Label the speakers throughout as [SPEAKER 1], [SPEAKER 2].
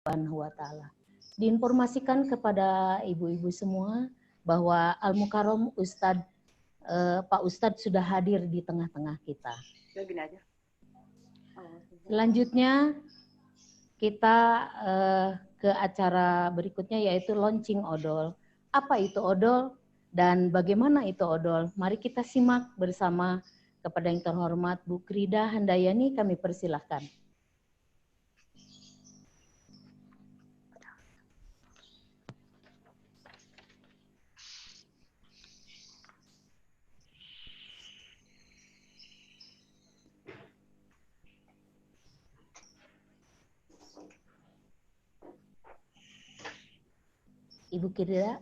[SPEAKER 1] Subhanahu wa Ta'ala. Diinformasikan kepada ibu-ibu semua bahwa Al-Mukarram Pak Ustadz sudah hadir di tengah-tengah kita. Selanjutnya kita ke acara berikutnya yaitu launching odol. Apa itu odol dan bagaimana itu odol? Mari kita simak bersama. Kepada yang terhormat Bu Krida Handayani kami persilahkan. Ibu Krida.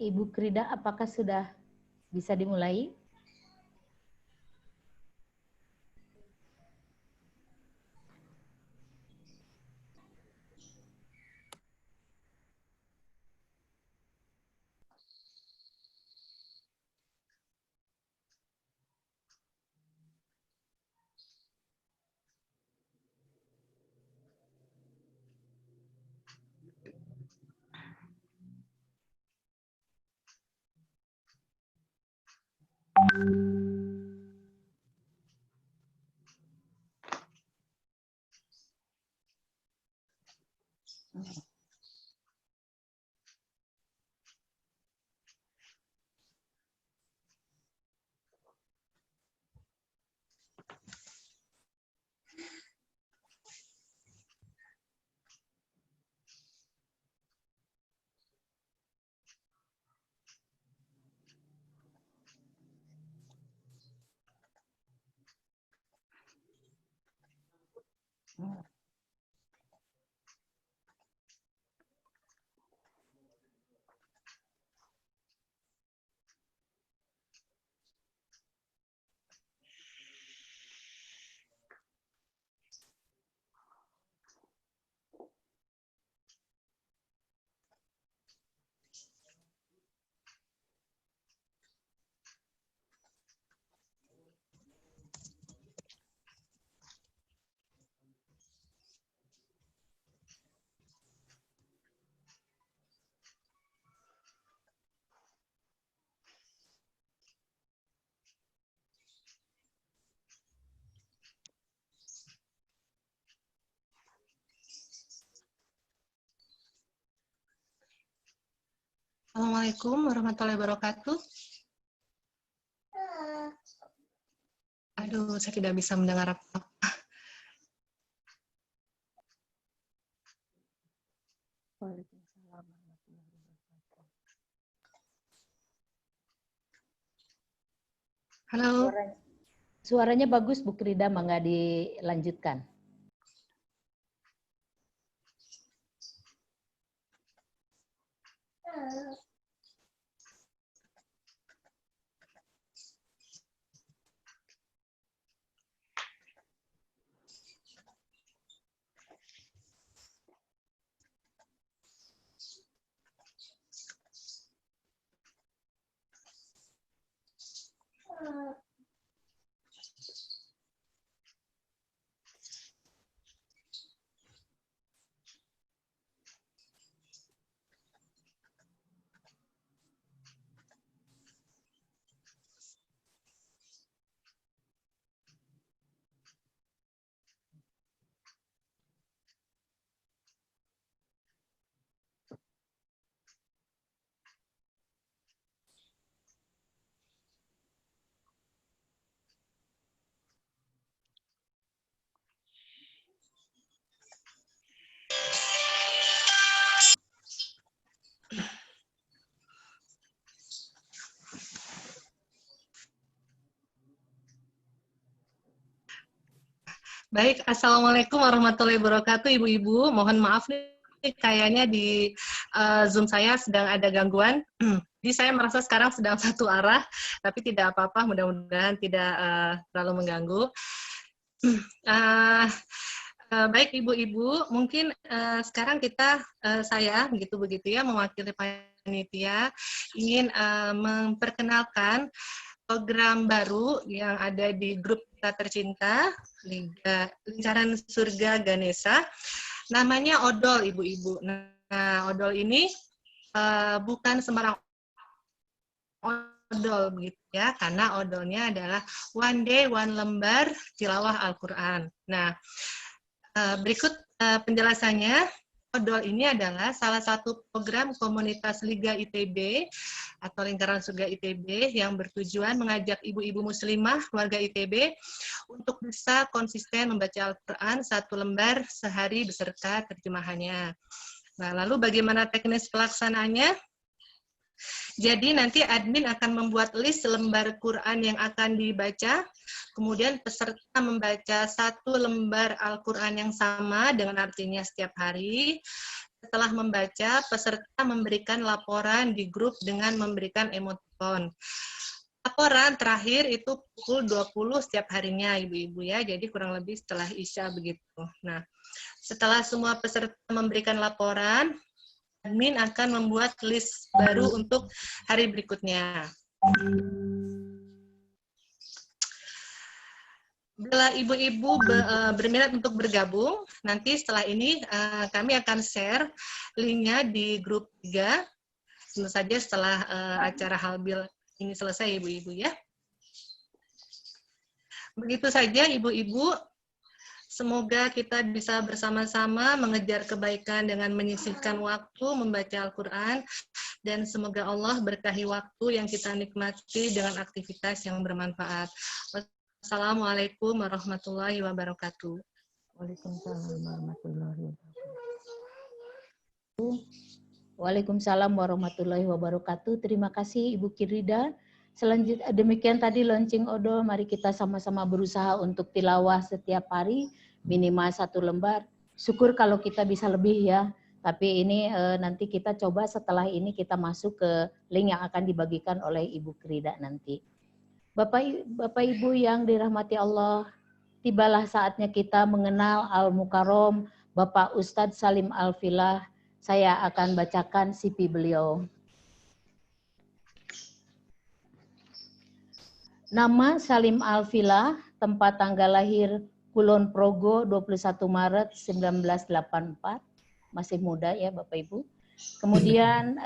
[SPEAKER 1] Ibu Krida, apakah sudah bisa dimulai?
[SPEAKER 2] Assalamualaikum warahmatullahi wabarakatuh. Aduh, saya tidak bisa mendengar apa-apa. Halo.
[SPEAKER 1] Suaranya bagus Bu Krida, mangga dilanjutkan.
[SPEAKER 2] Baik, Assalamualaikum warahmatullahi wabarakatuh, Ibu-Ibu. Mohon maaf nih kayaknya di Zoom saya sedang ada gangguan. Jadi saya merasa sekarang sedang satu arah, tapi tidak apa-apa, mudah-mudahan tidak terlalu mengganggu. Baik Ibu-Ibu, mungkin sekarang saya begitu ya mewakili panitia ingin memperkenalkan program baru yang ada di grup kita tercinta Lingkaran Surga Ganesha. Namanya Odol, Ibu-Ibu. Nah, Odol ini bukan sembarang odol begitu ya, karena odolnya adalah one day, one lembar tilawah Al-Quran. Nah, berikut penjelasannya. Odol ini adalah salah satu program komunitas Liga ITB atau Lingkaran Surga ITB yang bertujuan mengajak ibu-ibu muslimah keluarga ITB untuk bisa konsisten membaca Al-Quran satu lembar sehari beserta terjemahannya. Nah, lalu bagaimana teknis pelaksanaannya? Jadi nanti admin akan membuat list lembar Quran yang akan dibaca, kemudian peserta membaca satu lembar Al-Quran yang sama dengan artinya setiap hari. Setelah membaca, peserta memberikan laporan di grup dengan memberikan emoticon. Laporan terakhir itu pukul 20 setiap harinya, Ibu-Ibu ya, jadi kurang lebih setelah Isya begitu. Nah, setelah semua peserta memberikan laporan, admin akan membuat list baru untuk hari berikutnya. Bila ibu-ibu berminat untuk bergabung, nanti setelah ini kami akan share linknya di grup 3, tentu saja setelah acara halbil ini selesai, ibu-ibu ya. Begitu saja, ibu-ibu. Semoga kita bisa bersama-sama mengejar kebaikan dengan menyisihkan waktu membaca Al-Quran, dan semoga Allah berkahi waktu yang kita nikmati dengan aktivitas yang bermanfaat. Wassalamualaikum warahmatullahi wabarakatuh.
[SPEAKER 1] Waalaikumsalam warahmatullahi wabarakatuh. Waalaikumsalam warahmatullahi wabarakatuh. Terima kasih Ibu Kirida. Selanjutnya demikian tadi launching odol. Mari kita sama-sama berusaha untuk tilawah setiap hari minimal 1 lembar. Syukur kalau kita bisa lebih ya. Tapi ini nanti kita coba setelah ini kita masuk ke link yang akan dibagikan oleh Ibu Kirida nanti. Bapak Ibu yang dirahmati Allah, tibalah saatnya kita mengenal Al-Mukarrom Bapak Ustadz Salim Al-Filah. Saya akan bacakan CV beliau. Nama Salim Al-Filah, tempat tanggal lahir Kulon Progo 21 Maret 1984. Masih muda ya Bapak Ibu. Kemudian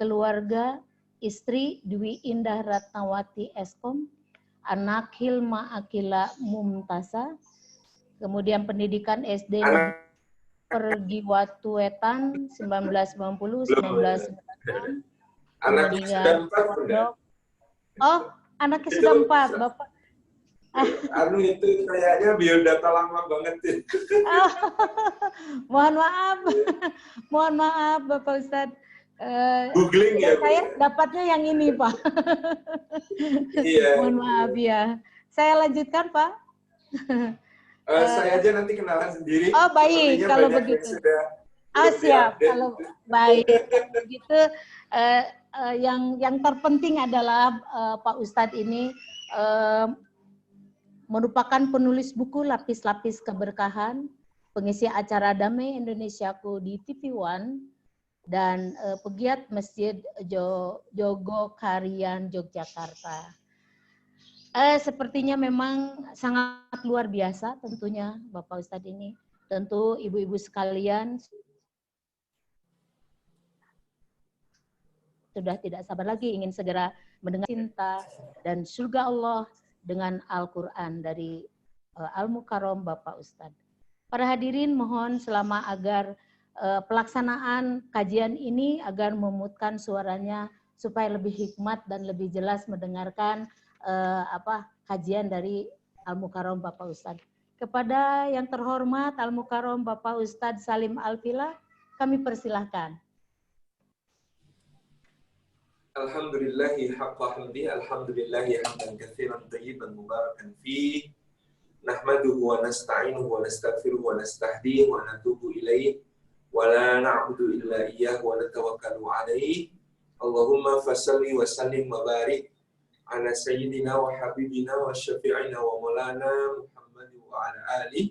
[SPEAKER 1] keluarga, istri Dwi Indah Ratnawati Eskom, anak Hilma Akila Mumtasa, kemudian pendidikan SD Pergiwatuetan 1990-1996.
[SPEAKER 3] Anaknya sudah 4 udah.
[SPEAKER 1] Oh, anaknya sudah 4, Bapak.
[SPEAKER 3] Anu itu kayaknya biodata lama banget.
[SPEAKER 1] Oh, mohon maaf Bapak Ustadz.
[SPEAKER 3] Googling ya.
[SPEAKER 1] Saya dapatnya yang ini Pak.
[SPEAKER 3] Iya.
[SPEAKER 1] Mohon maaf ya. Saya lanjutkan Pak.
[SPEAKER 3] Saya aja nanti kenalan sendiri.
[SPEAKER 1] Oh baik, kalau begitu. Siap. Kalau baik, kalau begitu yang terpenting adalah Pak Ustadz ini merupakan penulis buku Lapis-Lapis Keberkahan, pengisi acara Damai Indonesiaku di TV One, dan pegiat Masjid Jogokarian Yogyakarta. Sepertinya memang sangat luar biasa tentunya Bapak Ustadz ini. Tentu ibu-ibu sekalian sudah tidak sabar lagi ingin segera mendengar cinta dan surga Allah dengan Al-Quran dari Al-Mukarrom Bapak Ustadz. Para hadirin mohon selama agar pelaksanaan kajian ini agar memutkan suaranya supaya lebih hikmat dan lebih jelas mendengarkan kajian dari Al-Mukarrom Bapak Ustadz. Kepada yang terhormat Al-Mukarrom Bapak Ustadz Salim Al-Filah, kami persilahkan.
[SPEAKER 3] Alhamdulillahi haqqa hamdi, alhamdulillahi hamdan katsiran thayyiban mubarakan fi, nahmaduhu wa nasta'inuhu wa nastaghfiruhu wa nastahdihi wa natubu ilaih, ولا نعبد إلا إياه ونتوكل عليه اللهم فصل وسلم وبارك على سيدنا وحبيبنا وشفيعنا ومولانا محمد وعلى آله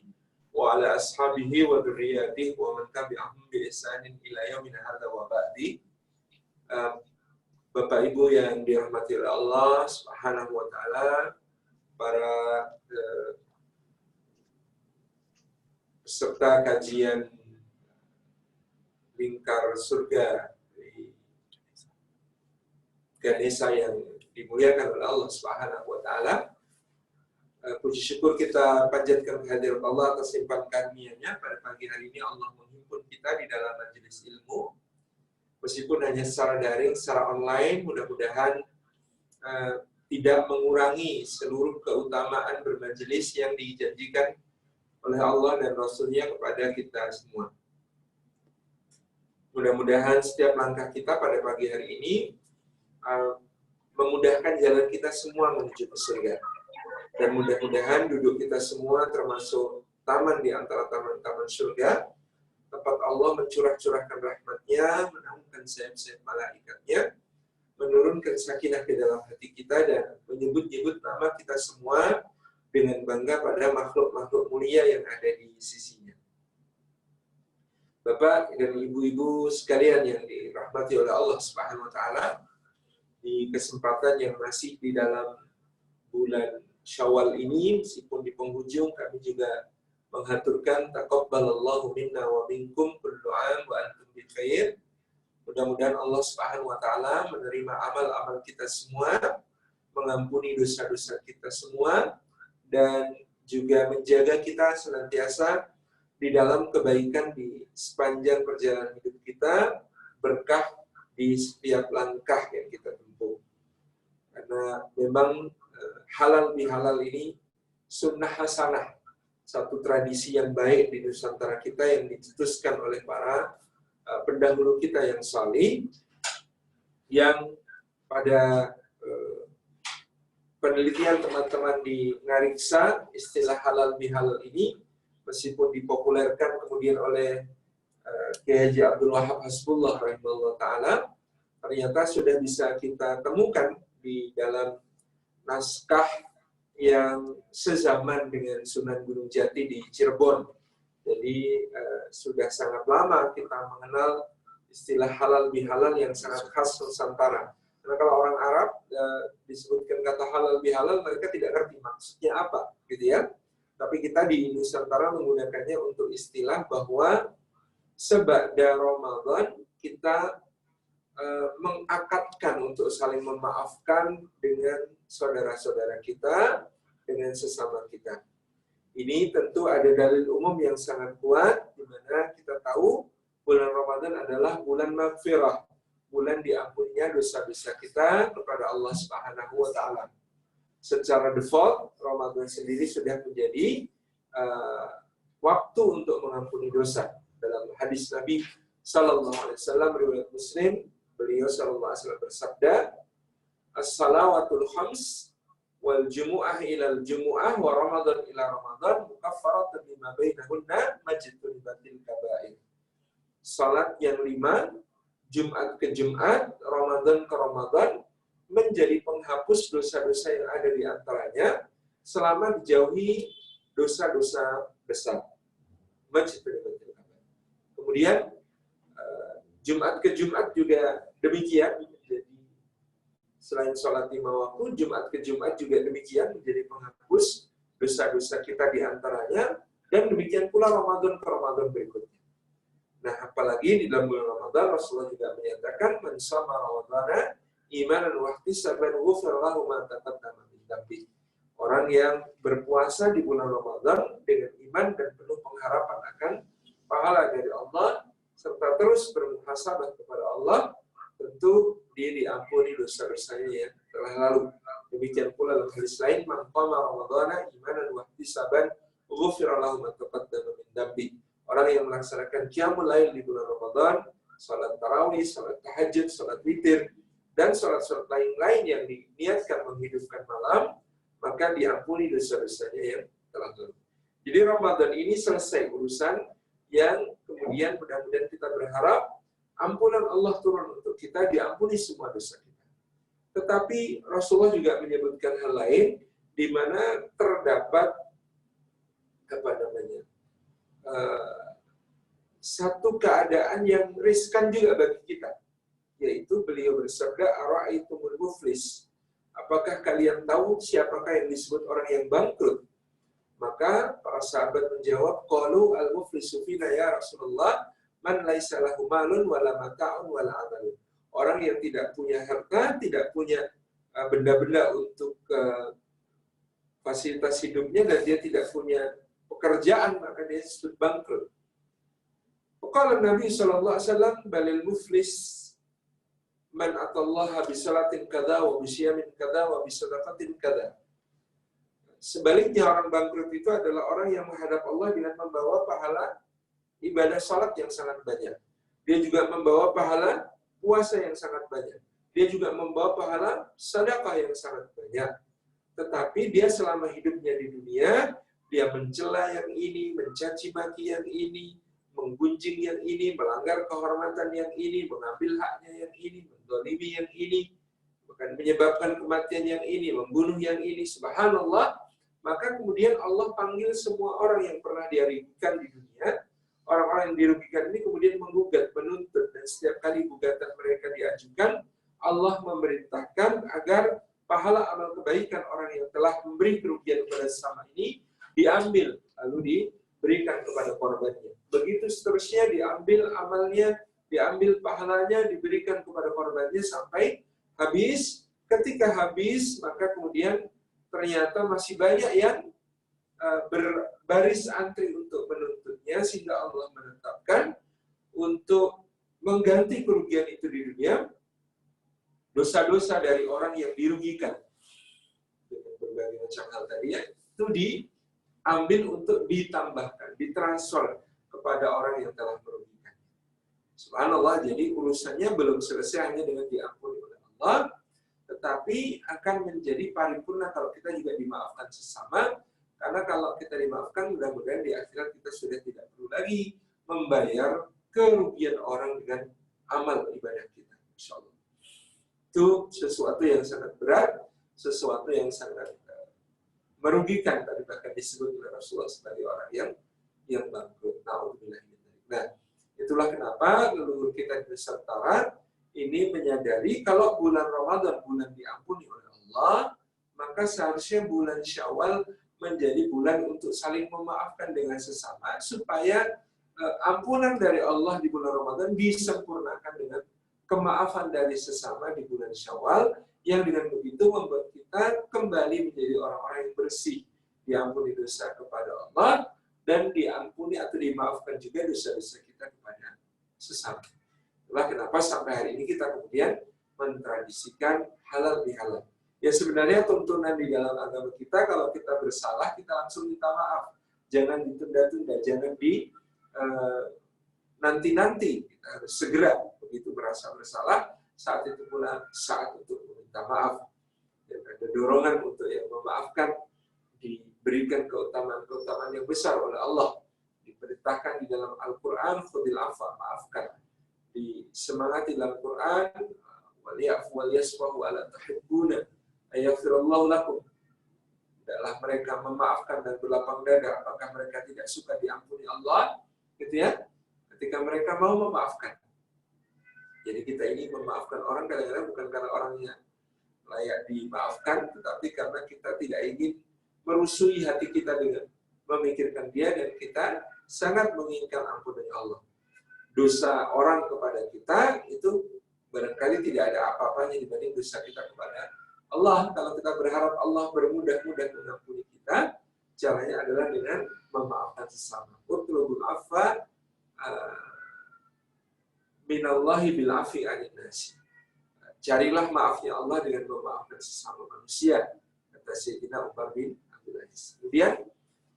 [SPEAKER 3] وعلى أصحابه وذرياته ومن تبعهم بإحسان إلى يومنا هذا وبعد. Bapak Ibu yang dirahmati oleh Allah Subhanahu wa taala, para peserta kajian Lingkar Surga di Ganesha yang dimuliakan oleh Allah Subhanahu wa taala. Puji syukur kita panjatkan kehadirat Allah atas limpahan karunia-Nya. Pada pagi hari ini Allah menghimpun kita di dalam majelis ilmu. Meskipun hanya secara daring, secara online, mudah-mudahan tidak mengurangi seluruh keutamaan bermajelis yang dijanjikan oleh Allah dan Rasul-Nya kepada kita semua. Mudah-mudahan setiap langkah kita pada pagi hari ini memudahkan jalan kita semua menuju ke surga. Dan mudah-mudahan duduk kita semua termasuk taman di antara taman-taman surga, tempat Allah mencurah-curahkan rahmat-Nya, menaungkan sayap-sayap malaikatnya, menurunkan sakinah ke dalam hati kita, dan menyebut-nyebut nama kita semua dengan bangga pada makhluk-makhluk mulia yang ada di sisinya. Bapak dan ibu-ibu sekalian yang dirahmati oleh Allah Subhanahu wa taala, di kesempatan yang masih di dalam bulan Syawal ini, meskipun di penghujung, kami juga menghaturkan taqabbalallahu minna wa minkum kullu 'am wa antum bi khair. Mudah-mudahan Allah Subhanahu wa taala menerima amal-amal kita semua, mengampuni dosa-dosa kita semua, dan juga menjaga kita senantiasa di dalam kebaikan di sepanjang perjalanan hidup kita, berkah di setiap langkah yang kita tempuh. Karena memang halal bihalal ini sunnah hasanah, satu tradisi yang baik di Nusantara kita yang dicetuskan oleh para pendahulu kita yang salih, yang pada penelitian teman-teman di Ngariksa, istilah halal bihalal ini meskipun dipopulerkan kemudian oleh Kiai Haji Abdul Wahab Hasbullah rahimahullah ta'ala, ternyata sudah bisa kita temukan di dalam naskah yang sezaman dengan Sunan Gunung Jati di Cirebon. Jadi sudah sangat lama kita mengenal istilah halal bihalal yang sangat khas Nusantara. Karena kalau orang Arab disebutkan kata halal bihalal, mereka tidak ngerti maksudnya apa, gitu ya. Tapi kita di Nusantara menggunakannya untuk istilah bahwa sebada Ramadan kita mengakadkan untuk saling memaafkan dengan saudara-saudara kita, dengan sesama kita. Ini tentu ada dalil umum yang sangat kuat, di mana kita tahu bulan Ramadan adalah bulan maghfirah, bulan diampuninya dosa-dosa kita kepada Allah Subhanahu wa taala. Secara default, Ramadan sendiri sudah menjadi waktu untuk mengampuni dosa. Dalam hadis Nabi sallallahu alaihi wasallam riwayat Muslim, beliau sallallahu alaihi wasallam bersabda, "As-salawatul khams wal jumu'ah ilal jumu'ah wa Ramadan ila Ramadan mukaffaratun lima bainahunna majtunibatil kaba'ir." Salat yang 5, Jumat ke Jumat, Ramadan ke Ramadan, menjadi penghapus dosa-dosa yang ada di antaranya selama dijauhi dosa-dosa besar. Majtunibatil kaba'ir. Kemudian Jumat ke Jumat juga demikian. Selain sholat 5 waktu, Jumat ke Jumat juga demikian menjadi penghapus dosa-dosa kita di antaranya, dan demikian pula Ramadan ke Ramadan berikutnya. Nah, apalagi di dalam bulan Ramadan, Rasulullah juga menyatakan, "Man shama Ramadhana imanan wa ihtisaban ghufira lahu ma taqaddama min dhanbihi." Orang yang berpuasa di bulan Ramadan dengan iman dan penuh pengharapan akan pahala dari Allah, serta terus bermuhasabah kepada Allah, tentu dia diampuni dosa-dosanya yang telah lalu. Demikian pula dalam hadis lain, "Man qama Ramadhana imanan wa ihtisaban ghufira lahu ma taqaddama min dhanbihi." Orang yang melaksanakan qiyamul lail di bulan Ramadan, salat tarawih, salat tahajud, salat witir, dan salat-salat lain-lain yang diniatkan menghidupkan malam, maka diampuni dosa-dosanya yang telah lalu. Jadi Ramadan ini selesai urusan yang kemudian mudah-mudahan kita berharap ampunan Allah turun untuk kita, diampuni semua dosa kita. Tetapi Rasulullah juga menyebutkan hal lain di mana terdapat satu keadaan yang riskan juga bagi kita, yaitu beliau bersabda, ara'aitumul muflis, apakah kalian tahu siapakah yang disebut orang yang bangkrut? Maka para sahabat menjawab, qalu al-muflisu fina ya Rasulullah man laisa lahu malun wala mata'un wala amalun. Orang yang tidak punya harta, tidak punya benda-benda untuk fasilitas hidupnya, dan dia tidak punya pekerjaan, maka dia disebut bangkrut. Qala Nabi sallallahu alaihi wasallam balil muflis man atallaha bi salatin kadza wa bi siyamin kadza wa bi sadaqatin kadza. Sebaliknya orang bangkrut itu adalah orang yang menghadap Allah dengan membawa pahala ibadah salat yang sangat banyak. Dia juga membawa pahala puasa yang sangat banyak. Dia juga membawa pahala sedekah yang sangat banyak. Tetapi dia selama hidupnya di dunia, dia mencela yang ini, mencaci maki yang ini, menggunjing yang ini, melanggar kehormatan yang ini, mengambil haknya yang ini, menzalimi yang ini, bahkan menyebabkan kematian yang ini, membunuh yang ini. Subhanallah. Maka kemudian Allah panggil semua orang yang pernah dia rugikan di dunia. Orang-orang yang dirugikan ini kemudian menggugat, menuntut, dan setiap kali gugatan mereka diajukan, Allah memerintahkan agar pahala amal kebaikan orang yang telah memberi kerugian kepada sesama ini diambil, lalu diberikan kepada korbannya. Begitu seterusnya, diambil amalnya, diambil pahalanya, diberikan kepada korbannya sampai habis. Ketika habis, maka kemudian ternyata masih banyak yang berbaris antri untuk menuntutnya, sehingga Allah menetapkan untuk mengganti kerugian itu di dunia, dosa-dosa dari orang yang dirugikan dengan berbagai macam hal tadi ya, itu diambil untuk ditambahkan, ditransfer kepada orang yang telah merugikan. Subhanallah, jadi urusannya belum selesai hanya dengan diampuni oleh Allah, tetapi akan menjadi paripurna kalau kita juga dimaafkan sesama. Karena kalau kita dimaafkan, mudah-mudahan di akhirat kita sudah tidak perlu lagi membayar kerugian orang dengan amal ibadah kita, insya Allah. Itu sesuatu yang sangat berat, sesuatu yang sangat merugikan, tadi bahkan disebut oleh Rasulullah sebagai orang yang bangkrut. Nah, itulah kenapa leluhur kita di Nusantara ini menyadari kalau bulan Ramadan bulan diampuni oleh Allah, maka seharusnya bulan Syawal menjadi bulan untuk saling memaafkan dengan sesama, supaya ampunan dari Allah di bulan Ramadan disempurnakan dengan kemaafan dari sesama di bulan Syawal, yang dengan begitu membuat kita kembali menjadi orang-orang yang bersih, diampuni dosa kepada Allah, dan diampuni atau dimaafkan juga dosa-dosa kita kepada sesama. Itulah kenapa sampai hari ini kita kemudian mentradisikan halal bihalal. Ya sebenarnya tuntunan di dalam agama kita, kalau kita bersalah, kita langsung minta maaf. Jangan ditunda-tunda, jangan nanti-nanti. Kita harus segera, begitu merasa bersalah, saat itu pula saat untuk meminta maaf. Dan ada dorongan untuk yang memaafkan, diberikan keutamaan-keutamaan yang besar oleh Allah. Diperintahkan di dalam Al-Quran, khudil afwa, maafkan. Disemangati dalam Quran, waliyafu waliyasfahu ala tuhibbuna ayaghfirallahu lakum. Tidaklah mereka memaafkan dan berlapang dada, apakah mereka tidak suka diampuni Allah? Gitu ya. Ketika mereka mau memaafkan. Jadi kita ini memaafkan orang kadang-kadang bukan karena orangnya layak dimaafkan, tetapi karena kita tidak ingin merusui hati kita dengan memikirkan dia, dan kita sangat menginginkan ampunan Allah. Dosa orang kepada kita itu barangkali tidak ada apa-apanya dibanding dosa kita kepada Allah. Kalau kita berharap Allah bermudah-mudah mengampuni kita, caranya adalah dengan memaafkan sesama. Utlubul afwa minallahi bil afi anin nasi. Carilah maafnya Allah dengan memaafkan sesama manusia, kata Sayyidina Umar bin Abdul Aziz. Kemudian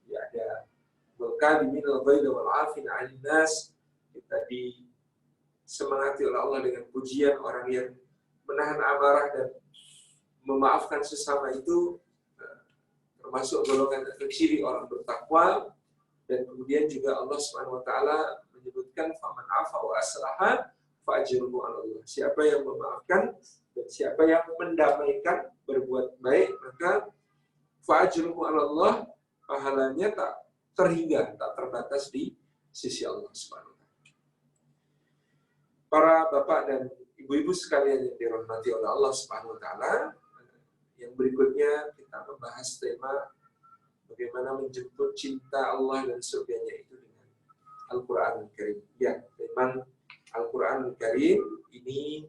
[SPEAKER 3] ya ada wal-kadhiminal ghaidha wal 'afina 'anil nas. Kita disemangati oleh Allah dengan pujian orang yang menahan amarah dan memaafkan sesama itu termasuk golongan terciri orang bertakwa, Dan kemudian juga Allah Subhanahu wa taala menyebutkan faman afa wa aslaha fa ajruhu 'ala Allah. Siapa yang memaafkan dan siapa yang mendamaikan, berbuat baik, maka fa ajruhu 'ala Allah, pahalanya tak terhingga, tak terbatas di sisi Allah Subhanahu wa taala. Para bapak dan ibu-ibu sekalian yang dirahmati oleh Allah Subhanahu wa taala, yang berikutnya kita membahas tema bagaimana menjemput cinta Allah dan surganya itu dengan Al-Quran Al-Karim. Ya, memang Al-Quran Al-Karim ini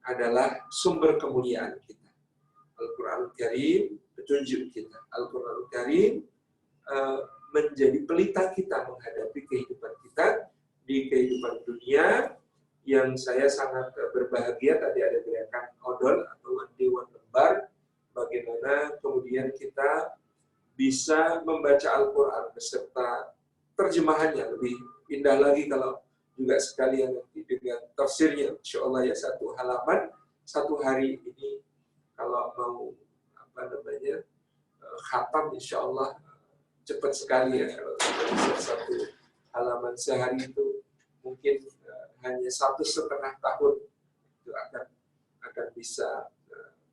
[SPEAKER 3] adalah sumber kemuliaan kita. Al-Quran Al-Karim petunjuk kita. Al-Quran Al-Karim menjadi pelita kita menghadapi kehidupan kita di kehidupan dunia, yang saya sangat berbahagia tadi ada gerakan odol atau one day one lembar, bagaimana kemudian kita bisa membaca Al-Quran beserta terjemahannya. Lebih indah lagi kalau juga sekalian dengan tafsirnya, insya Allah ya, satu halaman, satu hari ini kalau mau khatam, insya Allah cepat sekali ya. Kalau satu halaman sehari itu mungkin hanya 1,5 tahun itu akan bisa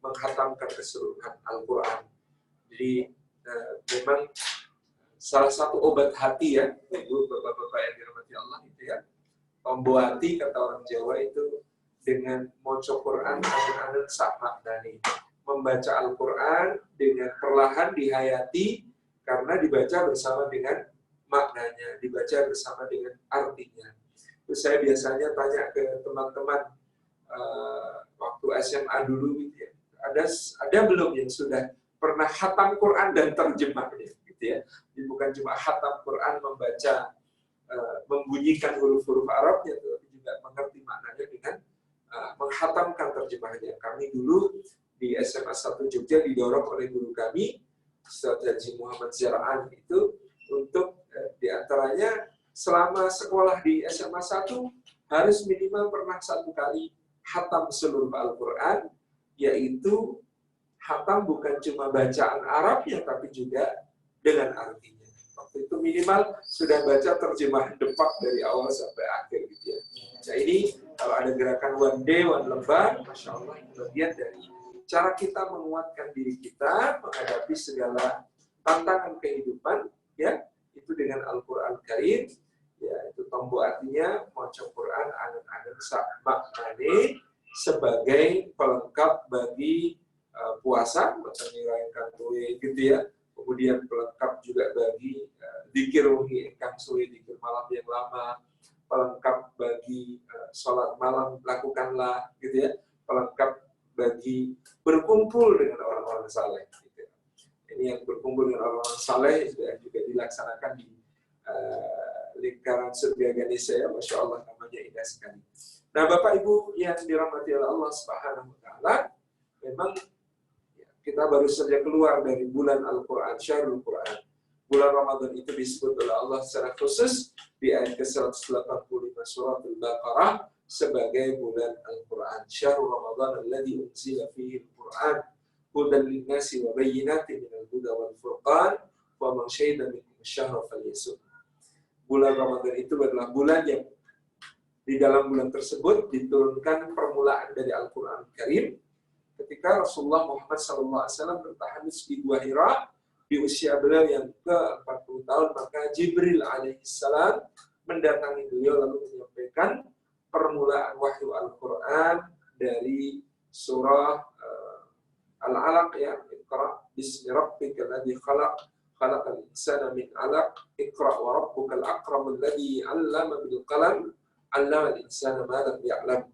[SPEAKER 3] menghatamkan keseluruhan Al-Quran. Jadi memang salah satu obat hati ya, ibu bapak-bapak yang dirahmati Allah itu ya, tombo hati kata orang Jawa itu dengan maca Quran angen-angen sak maknane. Membaca Al-Quran dengan perlahan dihayati karena dibaca bersama dengan maknanya, dibaca bersama dengan artinya. Terus saya biasanya tanya ke teman-teman waktu SMA dulu gitu ya, ada belum yang sudah pernah khatam Quran dan terjemahnya gitu ya. Jadi bukan cuma khatam Quran membaca membunyikan huruf-huruf Arabnya, tapi juga mengerti maknanya dengan menghatamkan terjemahnya. Kami dulu di SMA 1 Jogja didorong oleh guru kami, Ustaz Haji Muhammad Zara'an, itu untuk diantaranya selama sekolah di SMA 1 harus minimal pernah 1 kali khatam seluruh Al-Quran, yaitu khatam bukan cuma bacaan Arabnya, tapi juga dengan artinya. Waktu itu minimal sudah baca terjemahan depak dari awal sampai akhir gitu ya. Nah ini kalau ada gerakan one day, one lembar, Masya Allah, bagian dari cara kita menguatkan diri kita menghadapi segala tantangan kehidupan, ya, itu dengan Al-Quran Karim, ya, itu tombol artinya maca Quran angen-angen sak maknane sebagai pelengkap bagi puasa, macam niraikan tuwe gitu ya. Kemudian pelengkap juga bagi zikir wengi ingkang suwe, zikir malam yang lama, pelengkap bagi sholat malam lakukanlah gitu ya, pelengkap bagi berkumpul dengan orang-orang saleh gitu. Ini yang berkumpul dengan orang-orang saleh juga dilaksanakan di lingkaran surga Ganesha ya, Masya Allah, namanya indah sekali. Nah Bapak Ibu yang dirahmati oleh Allah Subhanahu wa taala, memang kita baru saja keluar dari bulan Al-Quran, Syahrul Quran. Bulan Ramadan itu disebut oleh Allah secara khusus di ayat ke-185 surat Al-Baqarah sebagai bulan Al-Quran. Syahrul Ramadan alladzi unzila fihi Al-Quran hudan lin-nasi wa bayyinatin minal huda wal furqan wa man syahida minkum asy-syahra falyasum. Bulan Ramadan itu adalah bulan yang di dalam bulan tersebut diturunkan permulaan dari Al-Quran Karim. Ketika Rasulullah Muhammad SAW bertahanus di Gua Hira di usia beliau yang ke-40 tahun, maka Jibril alaihissalam mendatangi beliau lalu menyampaikan permulaan wahyu Al-Quran dari surah Al-Alaq ya, Iqra bismi rabbikal ladzi khalaq khalaqal insana min 'alaq Iqra wa rabbukal akramul ladzi 'allama bil qalam 'allamal insana ma lam ya'lam.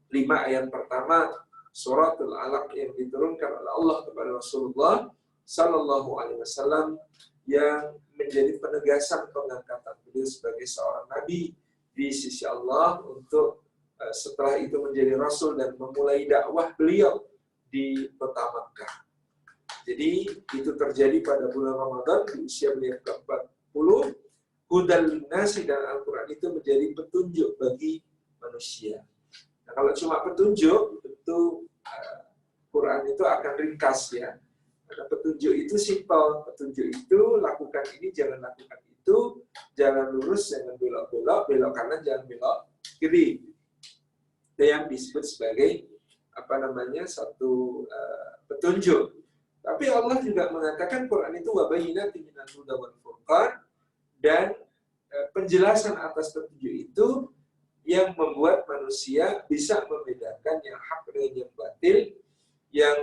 [SPEAKER 3] 5 ayat pertama surat Al-Alaq yang diturunkan oleh Allah kepada Rasulullah Sallallahu Alaihi Wasallam yang menjadi penegasan pengangkatan beliau sebagai seorang nabi di sisi Allah untuk setelah itu menjadi rasul dan memulai dakwah beliau di kota Makkah. Jadi itu terjadi pada bulan Ramadan di usia beliau ke-40. Hudan linnasi dan Al-Quran itu menjadi petunjuk bagi manusia. Nah, kalau cuma petunjuk, tentu Quran itu akan ringkas ya. Karena petunjuk itu simpel, petunjuk itu lakukan ini, jangan lakukan itu jalan lurus, jangan belok-belok, belok kanan, jangan belok kiri. Itu yang disebut sebagai satu petunjuk. Tapi Allah juga mengatakan Quran itu wabayyinatin minal huda wal furqan, dan penjelasan atas petunjuk itu yang membuat manusia bisa membedakan yang hak dengan yang batil, yang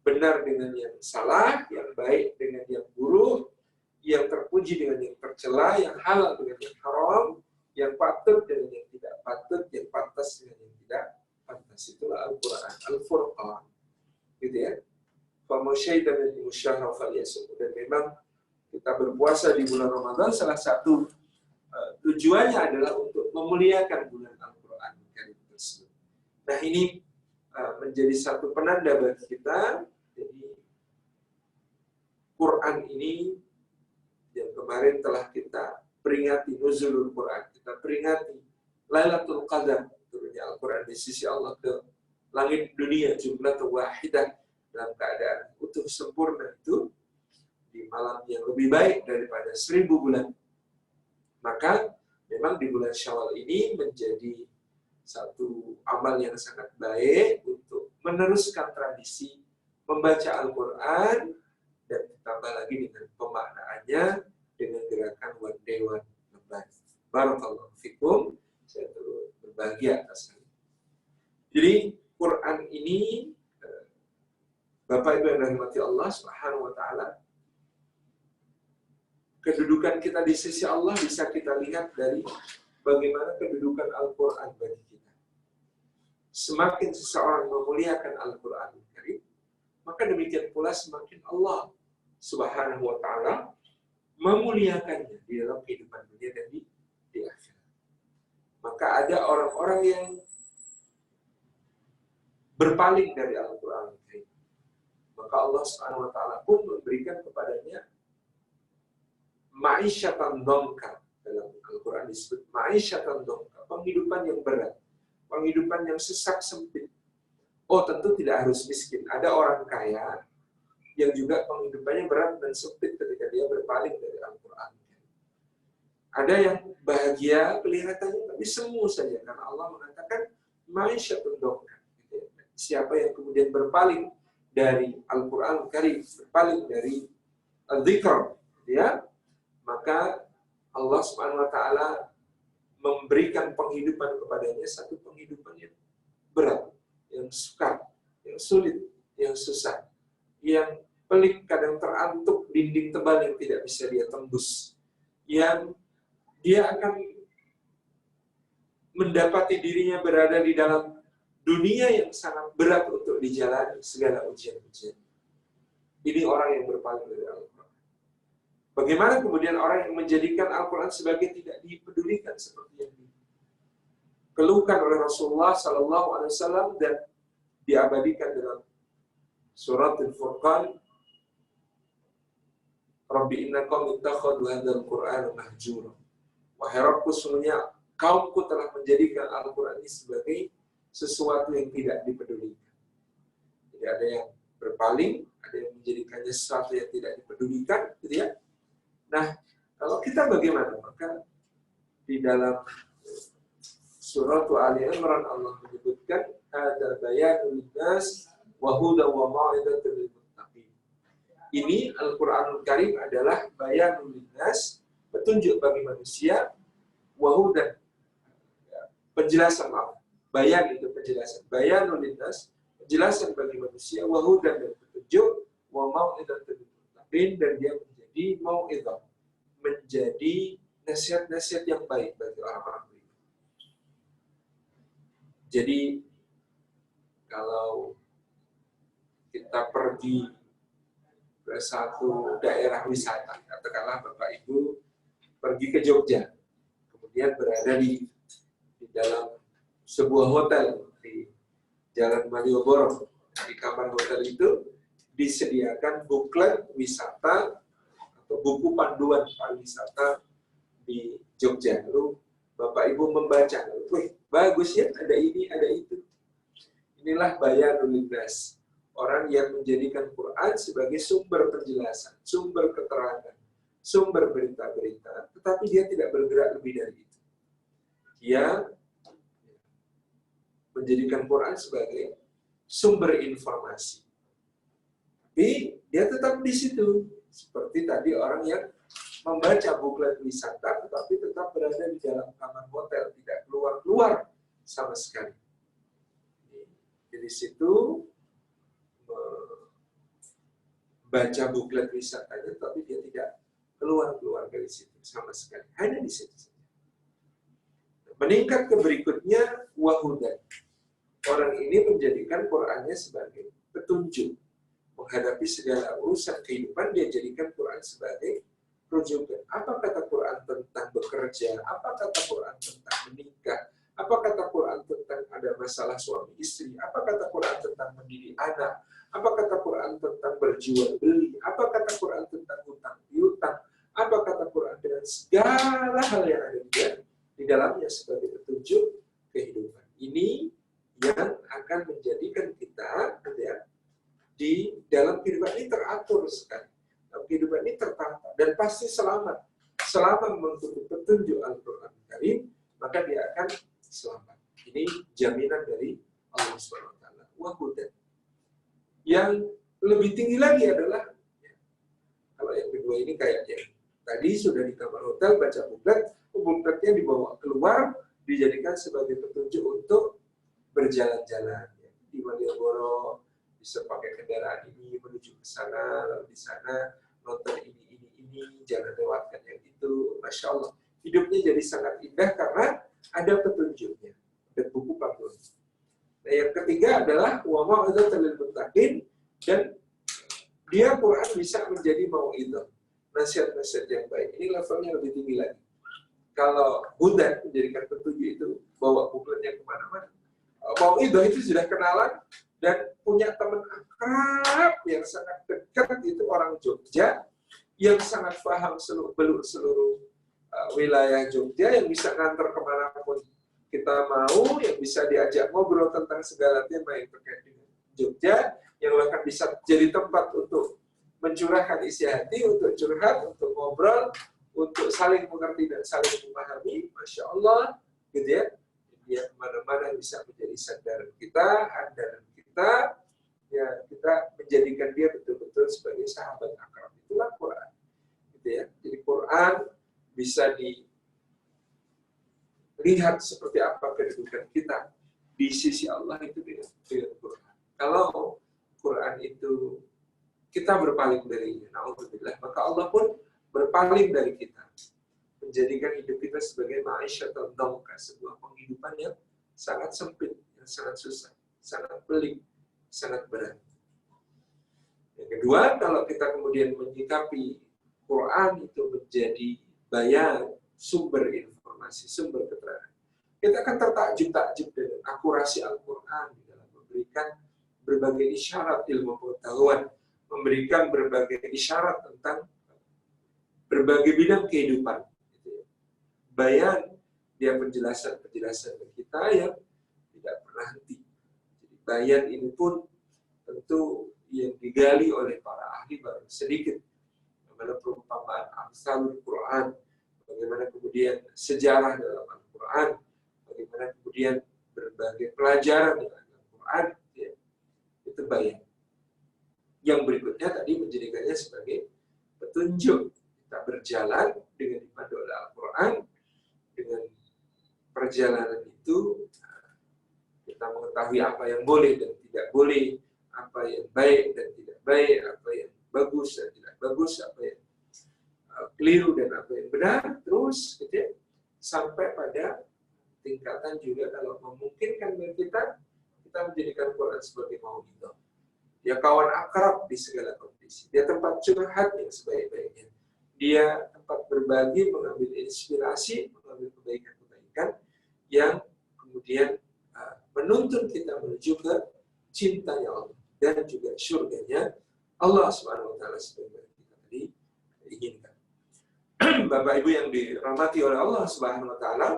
[SPEAKER 3] benar dengan yang salah, yang baik dengan yang buruk, yang terpuji dengan yang tercela, yang halal dengan yang haram, yang patut dengan yang tidak patut, yang pantas dengan yang tidak pantas. Itulah Al-Quran, Al-Furqan, gitu ya. Dan memang kita berpuasa di bulan Ramadan, salah satu tujuannya adalah untuk memuliakan bulan Al-Quran tersebut. Nah, ini menjadi satu penanda bagi kita. Jadi Quran ini yang kemarin telah kita peringati nuzulul Quran, kita peringati Lailatul Qadar, turunnya Al-Quran di sisi Allah ke langit dunia, jumlah wahidah, dalam keadaan utuh sempurna itu di malam yang lebih baik daripada 1000 bulan. Maka memang di bulan Syawal ini menjadi satu amal yang sangat baik untuk meneruskan tradisi membaca Al-Quran, dan ditambah lagi dengan pemaknaannya dengan gerakan one day one lembar. Barakallahu fikum. Saya turut berbagi atas hal ini. Jadi Quran ini, Bapak Ibu yang dirahmati Allah Subhanahu wa taala, kedudukan kita di sisi Allah bisa kita lihat dari bagaimana kedudukan Al-Quran bagi kita. Semakin seseorang memuliakan Al-Quran, maka demikian pula semakin Allah Subhanahu wa taala memuliakannya di dalam kehidupan dunia dan di akhirat. Maka ada orang-orang yang berpaling dari Al-Quran, maka Allah Subhanahu wa taala pun memberikan kepadanya ma'isyatan dongka. Dalam Al-Quran disebut ma'isyatan dongka, penghidupan yang berat, penghidupan yang sesak sempit. Oh, tentu tidak harus miskin. Ada orang kaya yang juga penghidupannya berat dan sempit ketika dia berpaling dari Al-Quran. Ada yang bahagia kelihatannya tapi semu saja, karena Allah mengatakan ma'isyatan dongka. Siapa yang kemudian berpaling dari Al-Quran Karim, berpaling dari Al-Dzikr, ya, maka Allah Subhanahu wa taala memberikan penghidupan kepadanya satu penghidupan yang berat, yang sukar, yang sulit, yang susah, yang pelik, kadang terantuk, dinding tebal yang tidak bisa dia tembus, yang dia akan mendapati dirinya berada di dalam dunia yang sangat berat untuk dijalani segala ujian-ujian. Ini orang yang berpaling dari Al-Quran. Bagaimana kemudian orang yang menjadikan Al-Quran sebagai tidak dipedulikan seperti yang dikeluhkan oleh Rasulullah SAW dan diabadikan dalam surat Al-Furqan, Rabbi inna qaum ittakhadhu hadzal Qur'ana mahjura. Wahai Rabbku, sesungguhnya kaumku telah menjadikan Al-Quran ini sebagai sesuatu yang tidak dipedulikan. Jadi ada yang berpaling, ada yang menjadikannya sesuatu yang tidak dipedulikan, gitu ya. Nah, kalau kita bagaimana? Maka di dalam surat Ali Imran Allah menyebutkan ada bayanul linnas wa hudan wa mau'izatan lil muttaqin. Ini Al-Qur'anul Karim adalah bayanul linnas, petunjuk bagi manusia, wa hudan, penjelasan, bayan itu penjelasan, bayanul linnas, penjelasan bagi manusia, wa hudan dan petunjuk, wa mau'izatan lil muttaqin, dan dia menjadi mau'izah, menjadi nasihat-nasihat yang baik bagi orang-orang beriman. Jadi kalau kita pergi ke satu daerah wisata, katakanlah Bapak Ibu pergi ke Jogja, kemudian berada di dalam sebuah hotel di Jalan Malioboro, di kamar hotel itu disediakan buklet wisata atau buku panduan pariwisata di Jogja. Lalu Bapak Ibu membaca, wih bagus ya, ada ini, ada itu. Inilah bayanul linnas, orang yang menjadikan Quran sebagai sumber penjelasan, sumber keterangan, sumber berita-berita, tetapi dia tidak bergerak lebih dari itu. Dia menjadikan Quran sebagai sumber informasi. Tapi dia tetap di situ. Seperti tadi orang yang membaca buklet wisata, tetapi tetap berada di dalam kamar hotel, tidak keluar-keluar sama sekali. Jadi situ baca buklet wisatanya, tapi dia tidak keluar-keluar dari situ sama sekali. Hanya di situ saja. Meningkat ke berikutnya, wahudan. Orang ini menjadikan Qur'annya sebagai petunjuk. Menghadapi segala urusan kehidupan, dia jadikan Quran sebagai rujukan. Apa kata Quran tentang bekerja? Apa kata Quran tentang menikah? Apa kata Quran tentang ada masalah suami istri? Apa kata Quran tentang mendidik anak? Apa kata Quran tentang berjual beli? Apa kata Quran tentang hutang piutang? Apa kata Quran dengan segala hal yang ada di dalamnya sebagai petunjuk kehidupan? Ini yang akan menjadikan kita di dalam kehidupan ini teratur sekali. Dalam kehidupan ini tertata dan pasti selamat. Selama mengikuti petunjuk Al-Quran Karim, maka dia akan selamat. Ini jaminan dari Allah SWT. Wahudan. Yang lebih tinggi lagi adalah, kalau yang kedua ini kayaknya, tadi sudah di kamar hotel baca buklet, bukletnya dibawa keluar, dijadikan sebagai petunjuk untuk berjalan-jalan. Di Malioboro, bisa pakai kendaraan ini menuju ke sana, lalu di sana nonton ini, jangan lewatkan yang itu. Masya Allah, hidupnya jadi sangat indah karena ada petunjuknya. Dan buku panduan. Nah, yang ketiga adalah wa mau'izatul lil muttaqin, dan dia Quran bisa menjadi mau'izah, nasihat-nasihat yang baik. Ini levelnya lebih tinggi lagi. Kalau hudan menjadikan petunjuk itu, bawa bukletnya kemana-mana. Mau'izah itu sudah kenalan dan punya teman akrab yang sangat dekat, itu orang Jogja yang sangat paham seluruh wilayah Jogja, yang bisa ngantar kemanapun kita mau, yang bisa diajak ngobrol tentang segala tema yang terkait dengan Jogja, yang bahkan bisa jadi tempat untuk mencurahkan isi hati, untuk curhat, untuk ngobrol, untuk saling mengerti dan saling memahami. Masya Allah, gitu ya. Dia kemana-mana bisa menjadi sandaran kita, andalan kita, ya kita menjadikan dia betul-betul sebagai sahabat akrab. Itulah Quran, gitu ya. Jadi Quran bisa dilihat seperti apa kedudukan kita di sisi Allah itu dengan Quran. Kalau Quran itu kita berpaling darinya, na'udzubillah, maka Allah pun berpaling dari kita, menjadikan hidup kita sebagai ma'isyatul dhamka, sebuah penghidupan yang sangat sempit, yang sangat susah, sangat pelik, sangat berat. Yang kedua, kalau kita kemudian menyikapi Quran itu menjadi bayan, sumber informasi, sumber keterangan, kita akan tertakjub-takjub dengan akurasi Al-Quran di dalam memberikan berbagai isyarat ilmu pengetahuan, memberikan berbagai isyarat tentang berbagai bidang kehidupan. Bayan, dia penjelasan-penjelasan kita yang tidak pernah henti. Jadi bayan ini pun tentu yang digali oleh para ahli baru sedikit. Bagaimana perumpamaan amsalul Quran, bagaimana kemudian sejarah dalam Al-Quran, bagaimana kemudian berbagai pelajaran dalam Al-Quran, ya, itu bayan. Yang berikutnya tadi menjadikannya sebagai petunjuk. Kita berjalan dengan dipandu oleh Al-Quran, dengan perjalanan itu kita mengetahui apa yang boleh dan tidak boleh, apa yang baik dan tidak baik, apa yang bagus dan tidak bagus, apa yang keliru dan apa yang benar, terus gitu ya, sampai pada tingkatan juga kalau memungkinkan kita menjadikan Quran sebagai mau'izah. Dia kawan akrab di segala kondisi. Dia tempat curhat yang sebaik-baiknya. Dia tempat berbagi, mengambil inspirasi, mengambil kebaikan-kebaikan yang kemudian menuntun kita menuju ke cintanya Allah dan juga surganya Allah Subhanahu wa taala sebagaimana kita tadi inginkan. Bapak Ibu yang dirahmati oleh Allah Subhanahu wa taala,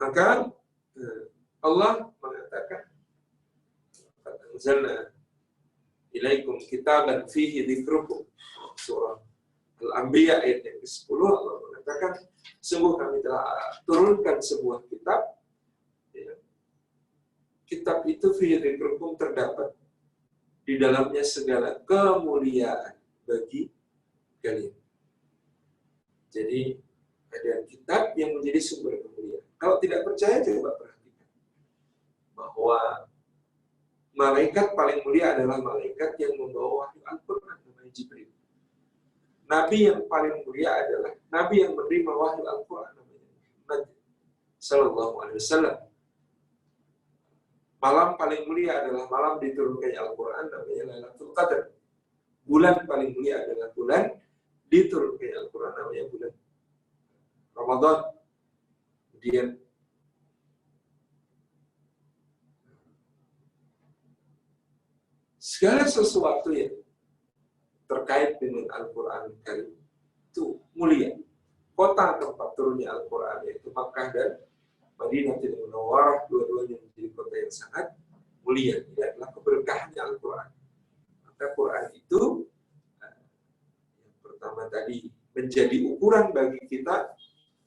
[SPEAKER 3] maka Allah mengatakan, "Anzalna ilaikum kitaban fihi dzikrukum." Surah Al-Anbiya ayat yang ke-10 Allah mengatakan, sungguh kami telah turunkan sebuah kitab. Ya. Kitab itu fi dzikrikum, terdapat di dalamnya segala kemuliaan bagi kalian. Jadi ada kitab yang menjadi sumber kemuliaan. Kalau tidak percaya, coba perhatikan bahwa malaikat paling mulia adalah malaikat yang membawa wahyu Al-Quran, namanya Jibril. Nabi yang paling mulia adalah Nabi yang menerima wahyu Al-Quran, namanya Muhammad Sallallahu Alaihi Wasallam. Malam paling mulia adalah malam diturunkannya Al-Quran, namanya Lailatul Qadar. Bulan paling mulia adalah bulan diturunkannya Al-Quran, namanya bulan Ramadan. Kemudian segala sesuatu yang terkait dengan Al-Quran Karim itu mulia. Kota tempat turunnya Al-Quran yaitu Makkah dan Madinatul Munawwarah, dua-duanya menjadi kota yang sangat mulia. Ini adalah keberkahannya Al-Quran. Maka Quran itu yang pertama tadi menjadi ukuran bagi kita,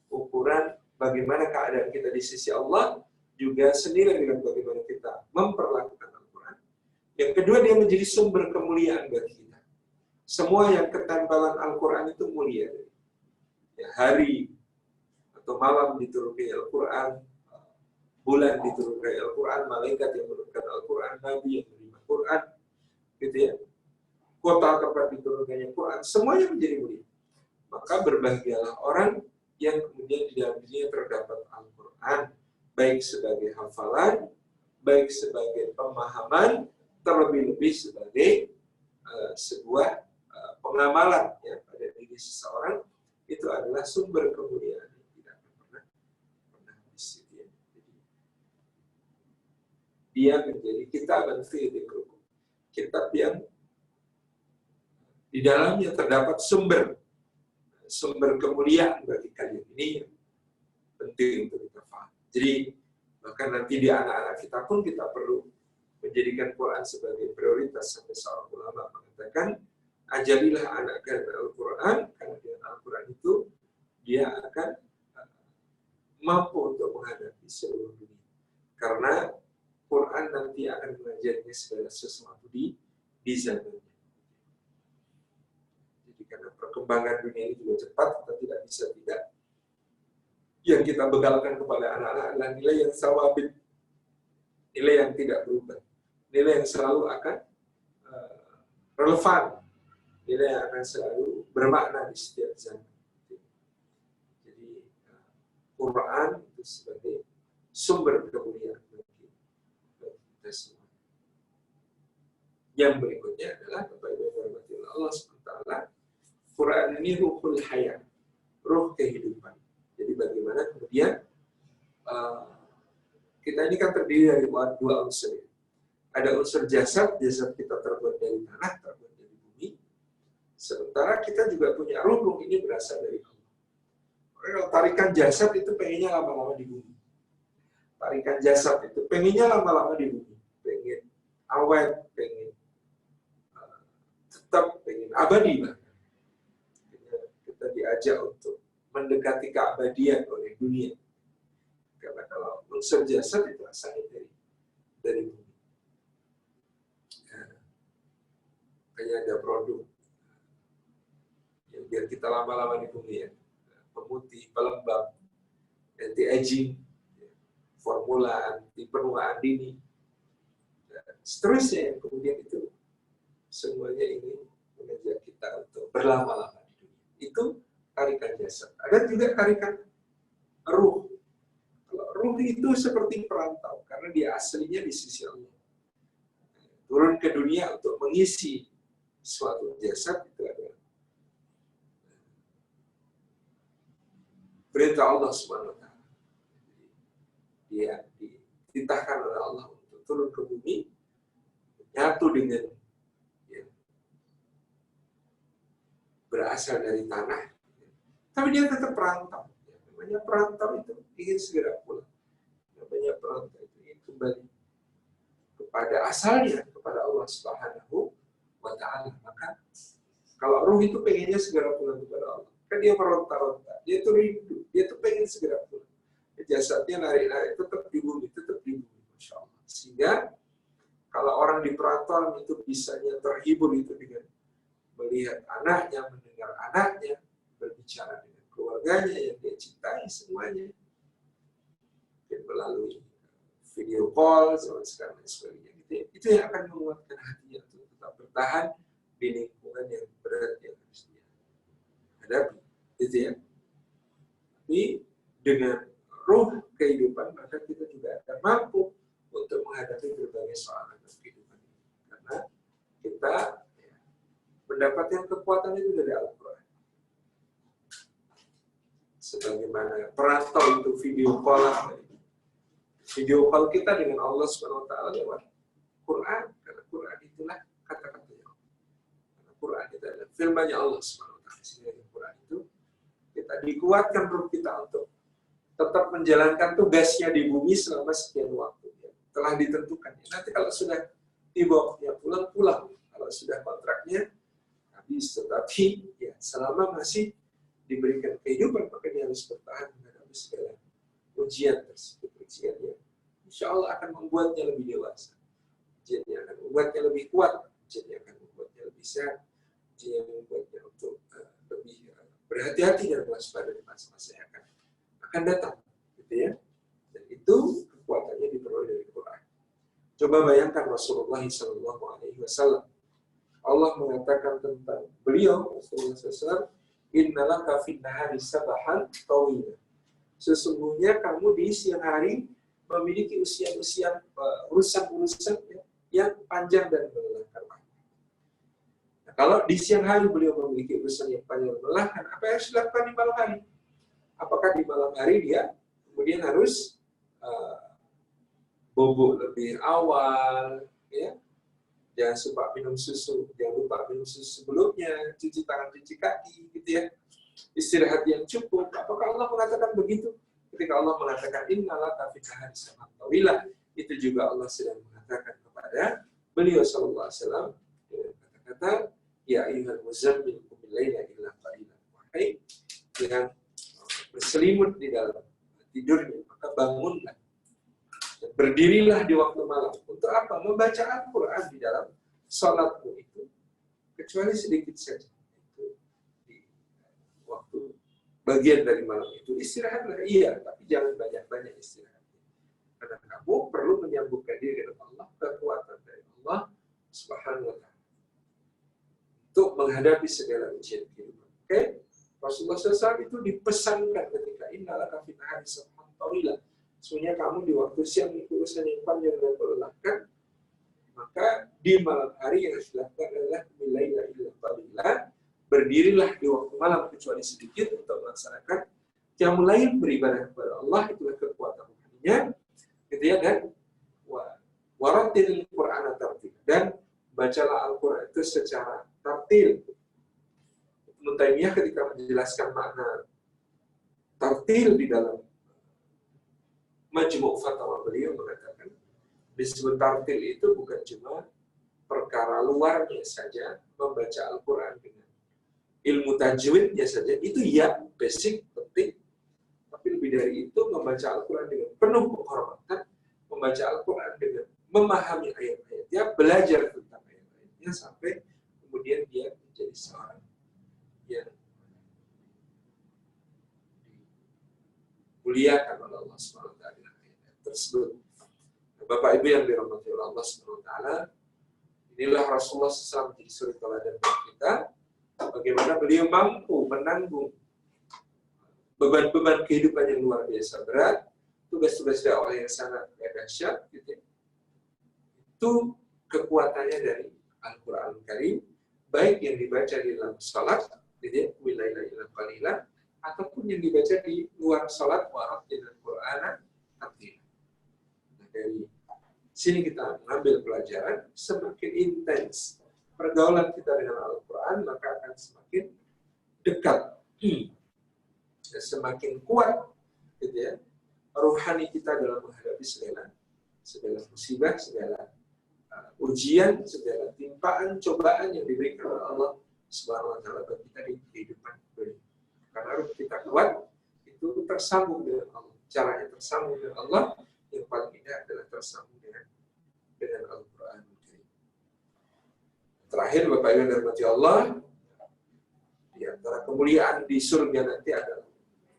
[SPEAKER 3] ukuran bagaimana keadaan kita di sisi Allah, juga senilai dengan bagaimana kita memperlakukan Al-Quran. Yang kedua, dia menjadi sumber kemuliaan bagi kita. Semua yang ketempelan Al-Quran itu mulia. Ya, hari atau malam diturunkan Al-Quran, bulan diturunkan Al-Quran, malaikat yang menurunkan Al-Quran, Nabi yang menerima Al-Quran, gitu ya. Kota tempat diturunkannya Al-Quran, semuanya menjadi mulia. Maka berbahagialah orang yang kemudian di dalam dirinya terdapat Al-Quran, baik sebagai hafalan, baik sebagai pemahaman, terlebih-lebih sebagai sebuah pengamalan ya, pada diri seseorang. Itu adalah sumber kemuliaan yang tidak pernah habis. Ya. Dia menjadi kitab fi dzikrikum, kitab yang di dalamnya terdapat sumber kemuliaan bagi kalian. Ini yang penting untuk kita paham. Jadi bahkan nanti di anak-anak kita pun kita perlu menjadikan Quran sebagai prioritas. Sampai seorang ulama mengatakan, ajarilah anak kalian Al-Quran, karena dengan Al-Quran itu dia akan mampu untuk menghadapi seluruh dunia. Karena Quran nanti akan mengajarinya segala sesuatu di zamannya. Jadi karena perkembangan dunia ini juga cepat, kita tidak bisa tidak. Yang kita bekalkan kepada anak-anak adalah nilai yang sawabit, nilai yang tidak berubah, nilai yang selalu akan relevan, nilai yang akan selalu bermakna di setiap zaman. Jadi Quran itu sebagai sumber kemuliaan bagi kita semua. Yang berikutnya adalah Bapak Ibu hormati Allah SWT. Quran ini ruhul hayat, ruh kehidupan. Jadi bagaimana kemudian kita ini kan terdiri dari dua unsur. Ada unsur jasad kita terbuat dari tanah, terbuat dari bumi. Sementara kita juga punya ruh ini berasal dari Allah. Kalau tarikan jasad itu pengennya lama-lama di bumi. Tarikan jasad itu pengennya lama-lama di bumi. Pengen awet, pengen tetap, pengen abadi bahkan. Kita diajak untuk mendekati keabadian oleh dunia. Karena kalau unsur jasad itu asalnya dari bumi. Makanya ada produk yang biar kita lama-lama di bumi ya. Pemutih, pelembab, anti-aging, formula anti penuaan dini, dan seterusnya yang kemudian itu semuanya ini mengajak kita untuk berlama-lama di dunia. Itu tarikan jasad. Ada juga tarikan ruh. Kalau ruh itu seperti perantau karena dia aslinya di sisi Allah. Turun ke dunia untuk mengisi suatu jasad itu adalah perintah Allah SWT. Dia dititahkan oleh Allah untuk turun ke bumi, menyatu dengan ya, berasal dari tanah, tapi dia tetap perantau. Namanya perantau itu ingin segera pulang. Namanya perantau itu ingin kembali kepada asalnya, kepada Allah Subhanahu wa Ta'ala. Maka Kalau ruh itu pengennya segera pulang kepada Allah. Kan dia meronta-ronta, dia itu rindu, dia itu pengen segera pulang. Jasadnya lari-lari, tetap di bumi, Masya Allah. Sehingga kalau orang di perantauan itu bisanya terhibur itu dengan melihat anaknya, mendengar anaknya, berbicara dengan keluarganya yang dia cintai semuanya. Dan melalui video call, sekarang dan sebagainya. Itu yang akan menguatkan hatinya untuk tetap bertahan di lingkungan yang berat yang harus dia hadapi. Gitu ya. Tapi dengan ruh kehidupan, maka kita juga akan mampu untuk menghadapi berbagai soal kehidupan ini. Karena kita mendapatkan kekuatan itu dari Al-Quran. Sebagaimana perantau itu video call kita dengan Allah SWT lewat Quran, karena Quran itulah kata-katanya Allah. Karena Quran itu adalah firman-Nya Allah SWT. Sehingga di Quran itu kita dikuatkan ruh kita untuk tetap menjalankan tugasnya di bumi selama sekian waktu. Telah ditentukan. Nanti kalau sudah tiba waktunya pulang. Kalau sudah kontraknya habis, tetapi ya selama masih diberikan kehidupan, maka dia harus bertahan menghadapi segala ujian tersebut. Ujiannya, insya Allah akan membuatnya lebih dewasa. Ujiannya akan membuatnya lebih kuat. Ujiannya akan membuatnya lebih sehat. Ujiannya membuatnya untuk lebih berhati-hati dan waspada di masa-masa yang akan datang, gitu ya. Dan itu kekuatannya diperoleh dari Quran. Coba bayangkan Rasulullah SAW. Allah mengatakan tentang beliau, Rasulullah SAW, innalaka fin nahari sabahan tawila. Sesungguhnya kamu di siang hari memiliki urusan-urusan yang panjang dan melelahkan. Nah, kalau di siang hari beliau memiliki urusan yang panjang dan melelahkan, apa yang harus dilakukan di malam hari? Apakah di malam hari dia kemudian harus bobo lebih awal, ya? Jangan lupa minum susu sebelumnya, cuci tangan, cuci kaki, gitu ya. Istirahat yang cukup. Apakah Allah mengatakan begitu? Ketika Allah mengatakan innalaka fi nahari sabahan tawila, itu juga Allah sedang mengatakan kepada beliau sallallahu alaihi wasallam dengan kata-kata ya ayyuhal muzammil qum al-laila illa qalilan. Wahai yang berselimut di dalam tidurnya, maka bangunlah. Dan berdirilah di waktu malam. Untuk apa? Membaca Al-Quran di dalam salatmu itu. Kecuali sedikit saja. Itu di waktu bagian dari malam itu. Istirahatlah, iya. Tapi jangan banyak-banyak istirahat. Karena kamu perlu menyambungkan diri dengan Allah, kekuatan dari Allah Subhanahu wa Ta'ala. Untuk menghadapi segala ujian kehidupan. Oke? Rasulullah SAW itu dipesankan ketika innalaka fi nahari sabahan tawila. Sebenarnya kamu di waktu siang itu urusan yang panjang dan melelahkan, maka di malam hari yang harus dilakukan adalah milaila illa qalila, berdirilah di waktu malam kecuali sedikit untuk melaksanakan qiyamul lail, beribadah kepada Allah, itulah kekuatan rohaninya, gitu ya. Dan warattil Qur'ana tartila, dan bacalah Al-Qur'an itu secara tartil. Ibnu Taimiyah ketika menjelaskan makna tartil di dalam Majmu' Fatawa beliau mengatakan disebut tartil itu bukan cuma perkara luarnya saja, membaca Al-Quran dengan ilmu tajwidnya saja, itu ya basic, penting. Tapi lebih dari itu, membaca Al-Quran dengan penuh penghormatan, membaca Al-Quran dengan memahami ayat-ayatnya, belajar tentang ayat-ayatnya, sampai kemudian dia menjadi seorang yang dimuliakan oleh Allah SWT tersebut. Bapak Ibu yang dirahmati oleh Allah SWT, inilah Rasulullah SAW menjadi suri teladan bagi kita, bagaimana beliau mampu menanggung beban-beban kehidupan yang luar biasa berat, tugas-tugas dakwah yang sangat dahsyat, gitu. Itu kekuatannya dari Al-Quran Karim, baik yang dibaca di dalam salat, gitu, wilayah ila qalila, ataupun yang dibaca di luar salat, warattil Qur'ana tartila. Dari sini kita mengambil pelajaran, semakin intens pergaulan kita dengan Al-Quran, maka akan semakin dekat, semakin kuat, gitu ya, rohani kita dalam menghadapi segala musibah, segala ujian, segala timpaan, cobaan yang diberikan oleh Allah Subhanahu wa ta'ala bagi kita di kehidupan dunia. Karena ruh kita kuat, itu tersambung dengan Allah. Caranya tersambung dengan Allah, yang paling indah adalah tersambung dengan Al-Quran. Terakhir, Bapak Ibu yang dirahmati Allah, di antara kemuliaan di surga nanti adalah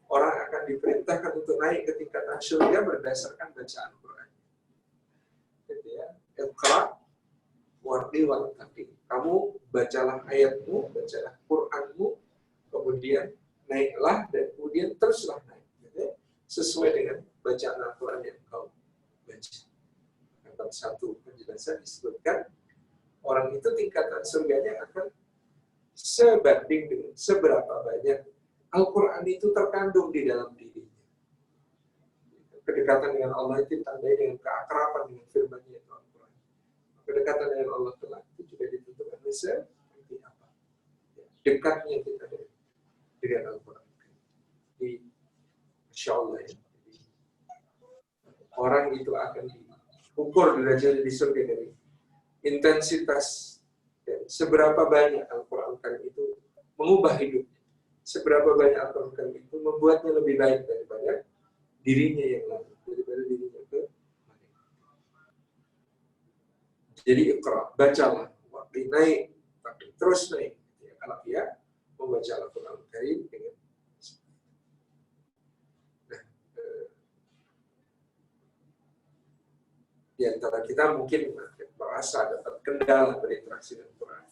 [SPEAKER 3] orang akan diperintahkan untuk naik ke tingkatan surga berdasarkan bacaan Quran. Gitu ya. Iqra warqi wartaqi. Kamu bacalah ayatmu, bacalah Quranmu, kemudian naiklah dan kemudian teruslah naik. Gitu ya. Sesuai dengan bacaan Al-Quran yang kau baca. Dalam satu penjelasan disebutkan orang itu tingkatan surganya akan sebanding dengan seberapa banyak Al-Quran itu terkandung di dalam dirinya. Kedekatan dengan Allah itu ditandai dengan keakraban dengan firman-Nya itu Al-Quran. Kedekatan dengan Allah telah itu juga ditentukan seperti apa. Dekatnya kita dengan Al-Quran. Jadi, Masya Allah ya. Orang itu akan diukur derajatnya di surga dari intensitas dan seberapa banyak Al-Quran itu mengubah hidupnya. Seberapa banyak Al-Quran itu membuatnya lebih baik daripada dirinya yang lalu, daripada dirinya ke kemarin. Jadi Iqra, bacalah, waktu naik, waktu terus naik. Ya, kalau dia membaca Al-Quran Karim dengan di antara kita mungkin merasa dapat kendala berinteraksi dengan Quran.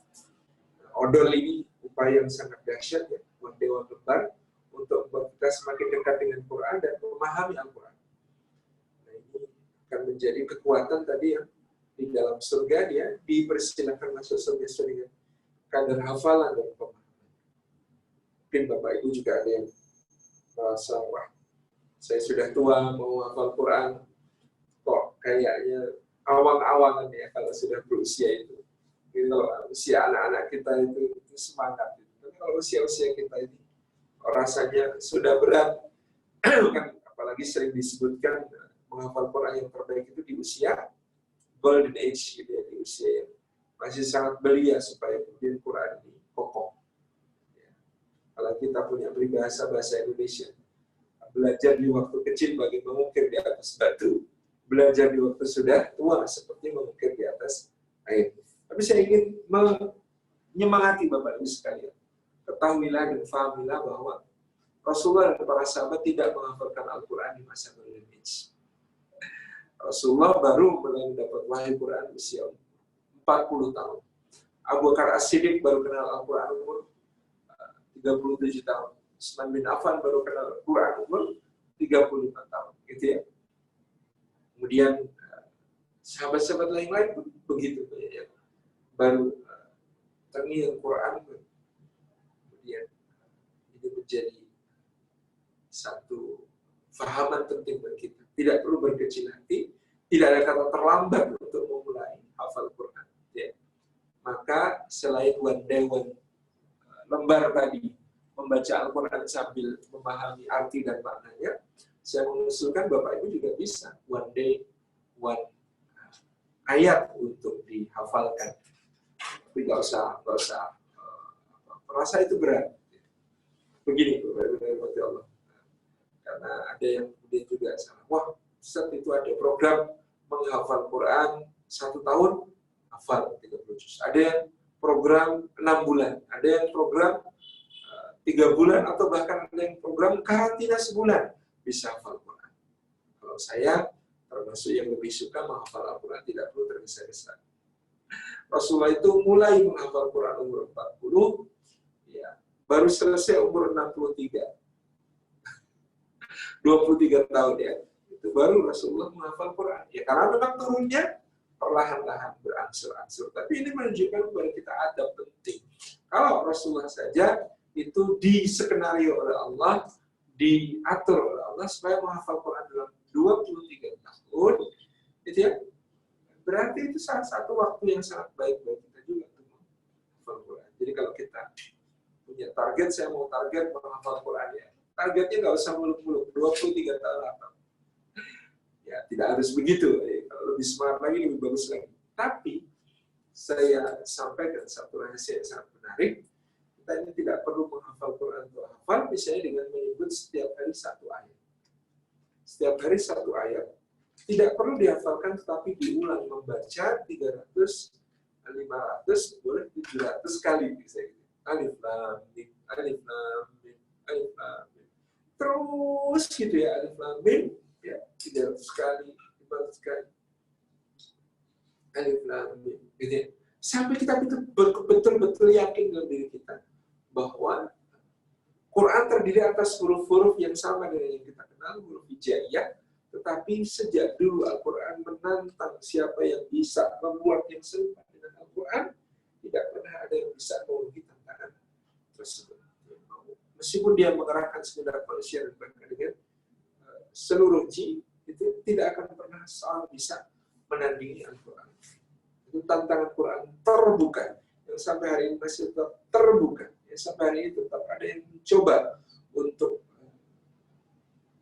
[SPEAKER 3] Odol ini upaya yang sangat dahsyat ya, Dewan Lembar untuk membuat kita semakin dekat dengan Quran dan memahami Al-Quran. Nah, ini akan menjadi kekuatan tadi yang di dalam surga dia dipersilakan masuk surga dengan kadar hafalan dan pemahaman. Mungkin Bapak Ibu juga ada yang merasa, wah, saya sudah tua mau hafal Quran, kok kayaknya awang-awangan ya kalau sudah berusia itu. Jadi kalau usia anak-anak kita itu semangat. Kalau usia-usia kita ini rasanya sudah berat, kan apalagi sering disebutkan menghafal Quran yang terbaik itu di usia golden age, gitu ya, di usia yang masih sangat belia supaya kemudian Quran ini kokoh. Ya. Kalau kita punya bahasa Indonesia, belajar di waktu kecil bagi mengukir di atas batu, belajar di waktu sudah tua seperti mengukir di atas air. Tapi saya ingin menyemangati Bapak Ibu sekalian. Ketahuilah dan fahamilah bahwa Rasulullah dan para sahabat tidak menghafalkan Al-Quran di masa golden age. Rasulullah baru mulai mendapat wahyu Quran usia 40 tahun. Abu Bakar As-Siddiq baru kenal Al-Quran umur 37 tahun. Utsman bin Affan baru kenal Al-Quran umur 35 tahun. Gitu ya. Kemudian sahabat-sahabat lain-lain pun begitu. Ya. Baru terngiang Quran. Kemudian ini menjadi satu fahaman penting bagi kita. Tidak perlu berkecil hati, tidak ada kata terlambat untuk memulai hafal Quran. Ya. Maka selain one lembar tadi, membaca Al-Quran sambil memahami arti dan maknanya, saya mengusulkan Bapak Ibu juga bisa one day, one ayat untuk dihafalkan. Tapi nggak usah merasa itu berat. Begini, Bapak Ibu dari Allah. Karena ada yang kemudian juga salah. Wah, Ustaz itu ada program menghafal Quran 1 tahun, hafal 30 juz. Ada yang program 6 bulan, ada yang program 3 bulan, atau bahkan ada yang program karantina sebulan bisa hafal Quran. Kalau saya termasuk yang lebih suka menghafal Al-Quran, tidak perlu tergesa-gesa. Rasulullah itu mulai menghafal Quran umur 40, ya, baru selesai umur 63. 23 tahun ya. Itu baru Rasulullah menghafal Quran. Ya karena memang turunnya perlahan-lahan berangsur-angsur. Tapi ini menunjukkan kepada kita adab penting. Kalau Rasulullah saja itu diskenario oleh Allah, diatur oleh Allah supaya menghafal Quran dalam 23 tahun, itu ya, berarti itu salah satu waktu yang sangat baik bagi kita juga untuk menghafal Quran. Jadi kalau kita punya target, saya mau target menghafal Quran ya, targetnya nggak usah muluk-muluk, 23 tahun apa. Ya, tidak harus begitu. Kalau lebih smart lagi, lebih bagus lagi. Tapi saya sampaikan satu rahasia yang sangat menarik. kita ini tidak perlu menghafal Quran untuk hafal, misalnya dengan menyebut setiap hari satu ayat. Setiap hari satu ayat. Tidak perlu dihafalkan, tetapi diulang membaca 300, 500, boleh 700 kali. Misalnya. Alif lam mim, alif lam mim, alif lam mim. Terus gitu ya, alif lam mim, ya 300 kali, 500 kali. Alif lam mim, gitu ya. Sampai kita betul-betul yakin dalam diri kita bahwa Quran terdiri atas huruf-huruf yang sama dengan yang kita kenal, huruf hijaiyah, tetapi sejak dulu Al-Quran menantang siapa yang bisa membuat yang serupa dengan Al-Quran, tidak pernah ada yang bisa memenuhi tantangan tersebut. Meskipun dia mengerahkan segenap manusia dan bahkan dengan seluruh jin, itu tidak akan pernah seorang bisa menandingi Al-Quran. Itu tantangan Quran terbuka, yang sampai hari ini masih tetap terbuka, yang sampai hari ini tetap ada yang mencoba untuk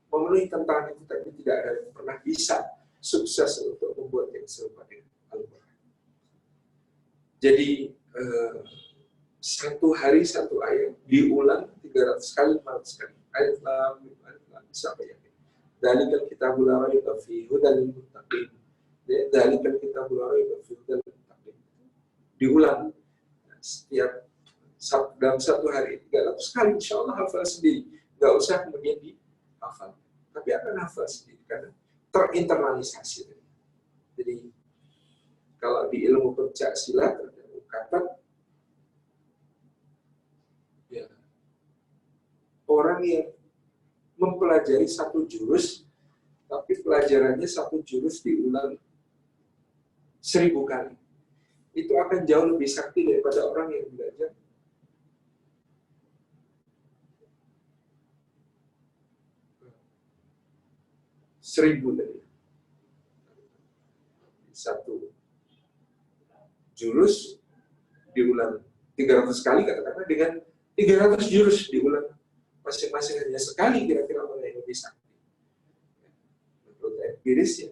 [SPEAKER 3] memenuhi tantangan itu, tapi tidak ada yang pernah bisa sukses untuk membuat yang serupa dengan Al-Quran. Jadi satu hari satu ayat diulang 300 kali, 400 kali. Alif lam mim, alif lam mim, sampai yakin. Dalikal kitabul la raiba fihi hudan lil muttaqin. Dalikal kitabul la raiba fihi hudan lil muttaqin. Diulang setiap dalam satu hari 300 kali, insya Allah hafal sendiri. Nggak usah kemudian dihafal, tapi akan hafal sendiri karena terinternalisasi. Jadi kalau di ilmu pencak silat ada ungkapan, ya, orang yang mempelajari satu jurus, tapi pelajarannya satu jurus diulang 1000 kali, itu akan jauh lebih sakti daripada orang yang belajar 1000 tadi. Satu jurus diulang 300 kali, katakanlah, dengan 300 jurus diulang masing-masing hanya sekali, kira-kira mana yang lebih sakti. Menurut empiris, ya,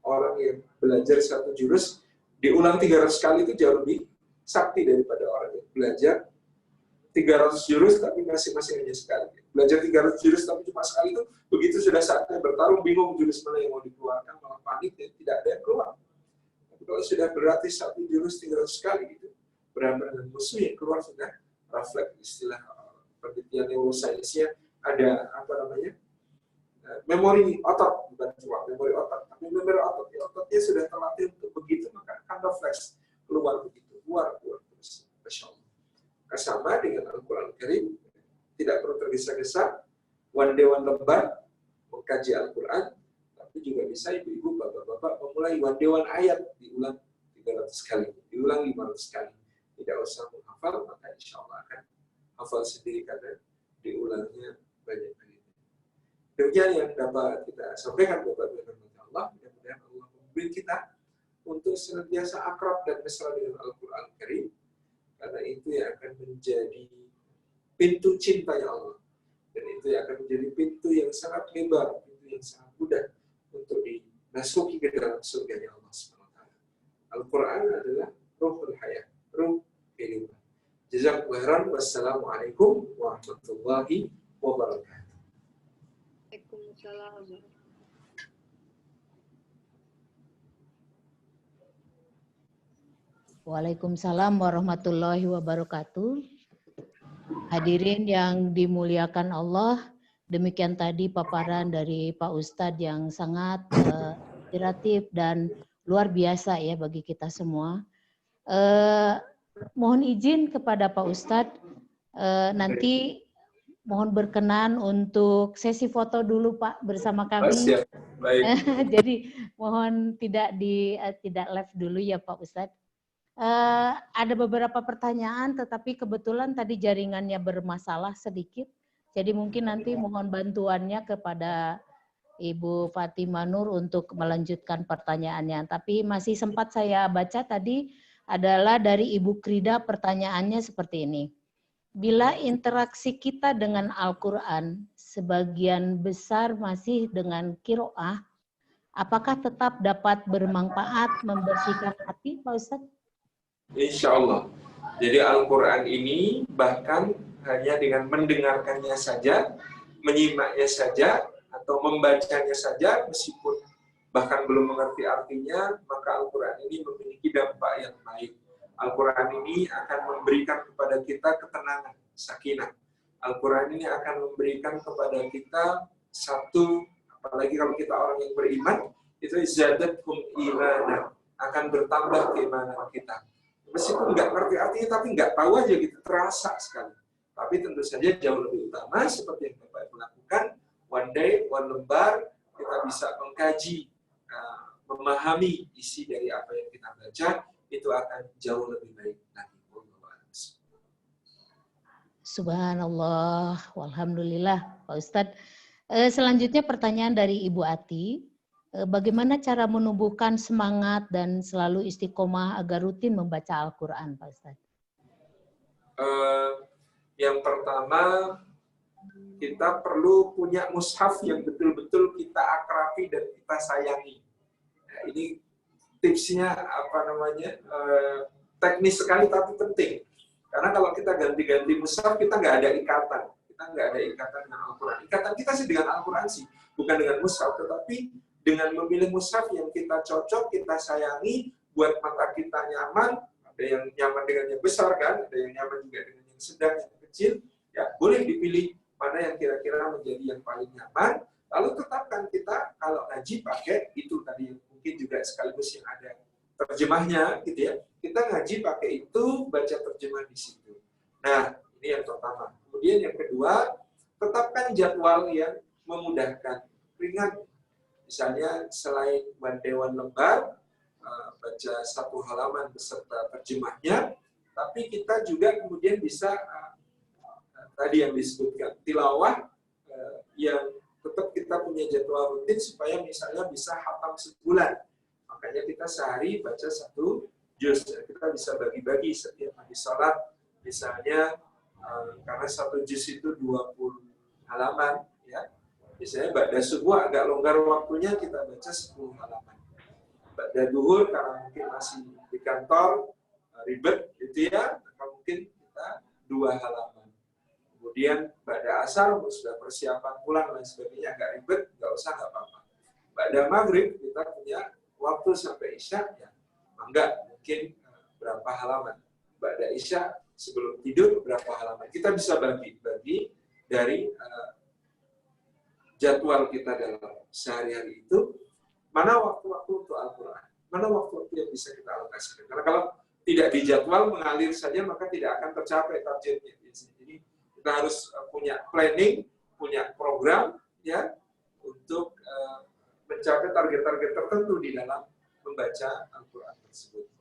[SPEAKER 3] orang yang belajar satu jurus diulang 300 kali itu jauh lebih sakti daripada orang yang belajar 300 jurus tapi masing-masing hanya sekali. Belajar 300 jurus tapi cuma sekali itu, begitu sudah saatnya bertarung, bingung jurus mana yang mau dikeluarkan, malah panik dan tidak ada yang keluar. Tapi kalau sudah berlatih satu jurus 300 kali itu, berhadapan dengan musuh yang keluar sudah refleks, istilah penelitian neurosainsnya ada apa namanya, memori otot, bukan cuma memori otot, tapi memori otot. Ototnya sudah terlatih untuk begitu, maka akan refleks keluar begitu, keluar terus. Masya Allah. Sama dengan Al-Quran Karim, tidak perlu tergesa-gesa, one day one lembar mengkaji Al-Quran, tapi juga bisa ibu-ibu, bapak-bapak memulai one day one ayat, diulang 300 kali, diulang 500 kali. Tidak usah menghafal, maka insya Allah akan hafal sendiri karena diulangnya banyak kali. Demikian yang dapat kita sampaikan kepada Allah. Mudah-mudahan Allah membimbing kita untuk senantiasa akrab dan mesra dengan Al-Quran Karim, karena itu yang akan menjadi pintu cintanya Allah, dan itu yang akan menjadi pintu yang sangat lebar, pintu yang sangat mudah untuk dimasuki ke dalam surganya Allah SWT. Al-Quran adalah ruhul hayat, ruh kehidupan. Jazakumullah khairan. Wassalamualaikum warahmatullahi wabarakatuh.
[SPEAKER 4] Waalaikumsalam.
[SPEAKER 1] Waalaikumsalam warahmatullahi wabarakatuh. Hadirin yang dimuliakan Allah, demikian tadi paparan dari Pak Ustadz yang sangat inspiratif dan luar biasa ya bagi kita semua. Mohon izin kepada Pak Ustadz, nanti mohon berkenan untuk sesi foto dulu Pak bersama kami.
[SPEAKER 3] Siap. Baik.
[SPEAKER 1] Jadi mohon tidak live dulu ya Pak Ustadz. Ada beberapa pertanyaan, tetapi kebetulan tadi jaringannya bermasalah sedikit. Jadi mungkin nanti mohon bantuannya kepada Ibu Fatimah Nur untuk melanjutkan pertanyaannya. Tapi masih sempat saya baca tadi adalah dari Ibu Krida, pertanyaannya seperti ini. Bila interaksi kita dengan Al-Quran sebagian besar masih dengan qiraah, apakah tetap dapat bermanfaat membersihkan hati Pak Ustadz?
[SPEAKER 3] Insya Allah. Jadi Al-Quran ini bahkan hanya dengan mendengarkannya saja, menyimaknya saja, atau membacanya saja, meskipun bahkan belum mengerti artinya, maka Al-Quran ini memiliki dampak yang baik. Al-Quran ini akan memberikan kepada kita ketenangan, sakinah. Al-Quran ini akan memberikan kepada kita satu, apalagi kalau kita orang yang beriman, itu zadatum imanan, akan bertambah keimanan kita. Meskipun nggak ngerti artinya, tapi nggak tahu aja gitu, terasa sekali. Tapi tentu saja jauh lebih utama, seperti yang Bapak Ibu lakukan, one day, one lembar, kita bisa mengkaji, memahami isi dari apa yang kita baca, itu akan jauh lebih baik lagi.
[SPEAKER 1] Subhanallah, walhamdulillah, Pak Ustadz. Selanjutnya pertanyaan dari Ibu Ati. Bagaimana cara menumbuhkan semangat dan selalu istiqomah agar rutin membaca Al-Quran, Pak Ustadz?
[SPEAKER 3] Yang pertama, kita perlu punya mushaf yang betul-betul kita akrabi dan kita sayangi. Nah, ini tipsnya teknis sekali tapi penting. Karena kalau kita ganti-ganti mushaf, kita nggak ada ikatan. Kita nggak ada ikatan dengan Al-Quran. Ikatan kita sih dengan Al-Quran sih, bukan dengan mushaf, tetapi dengan memilih mushaf yang kita cocok, kita sayangi, buat mata kita nyaman. Ada yang nyaman dengan yang besar kan, ada yang nyaman juga dengan yang sedang, yang kecil. Ya, boleh dipilih mana yang kira-kira menjadi yang paling nyaman. Lalu tetapkan kita kalau ngaji pakai itu tadi, mungkin juga sekaligus yang ada terjemahnya gitu ya. Kita ngaji pakai itu, baca terjemah di situ. Nah, ini yang pertama. Kemudian yang kedua, tetapkan jadwal yang memudahkan, ringan. Misalnya selain one day one lembar, baca satu halaman beserta terjemahnya, tapi kita juga kemudian bisa tadi yang disebutkan tilawah yang tetap kita punya jadwal rutin supaya misalnya bisa khatam sebulan. Makanya kita sehari baca satu juz. Kita bisa bagi-bagi setiap habis sholat. Misalnya karena satu juz itu 20 halaman, ya. Misalnya ba'da subuh agak longgar waktunya, kita baca 10 halaman. Ba'da duhur karena mungkin masih di kantor ribet gitu ya, maka mungkin kita 2 halaman. Kemudian ba'da asar sudah persiapan pulang dan sebagainya, agak ribet, nggak usah, nggak apa-apa. Ba'da maghrib kita punya waktu sampai isya, ya enggak, mungkin berapa halaman. Ba'da isya sebelum tidur berapa halaman. Kita bisa bagi dari jadwal kita dalam sehari-hari itu, mana waktu-waktu untuk Al-Quran, mana waktu-waktu yang bisa kita alokasikan. Karena kalau tidak dijadwal, mengalir saja, maka tidak akan tercapai targetnya. Jadi kita harus punya planning, punya program, ya, untuk mencapai target-target tertentu di dalam membaca Al-Quran tersebut.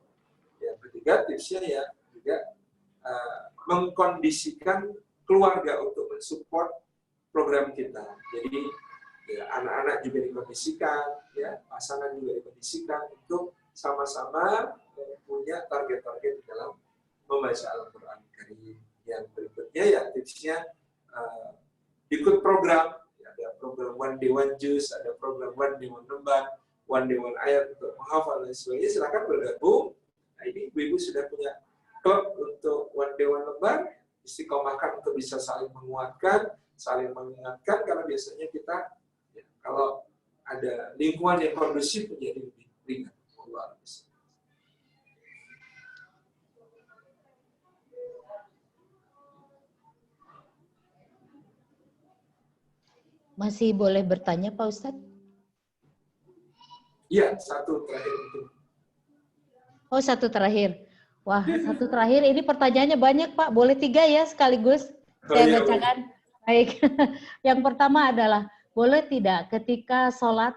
[SPEAKER 3] Yang ketiga, tipsnya ya juga mengkondisikan keluarga untuk mensupport program kita. Jadi ya, anak-anak juga dikondisikan, ya, pasangan juga dikondisikan untuk sama-sama punya target-target dalam membaca Al-Quran Karim. Yang berikutnya ya tipsnya ikut program. Ya, ada program one day one juz, ada program one day one lembar, one day one ayat untuk menghafal dan sebagainya. Silakan bergabung. Nah, ini ibu-ibu sudah punya klub untuk one day one lembar, istiqomahkan untuk bisa saling menguatkan, saling mengingatkan, karena biasanya kita ya, kalau ada lingkungan yang kondusif menjadi lebih ringan.
[SPEAKER 1] Masih boleh bertanya, Pak Ustadz?
[SPEAKER 3] Iya, satu terakhir itu.
[SPEAKER 1] Oh, satu terakhir. Wah, satu terakhir. Ini pertanyaannya banyak, Pak. Boleh 3 ya sekaligus? Saya bacakan. Baik. Yang pertama adalah, boleh tidak ketika sholat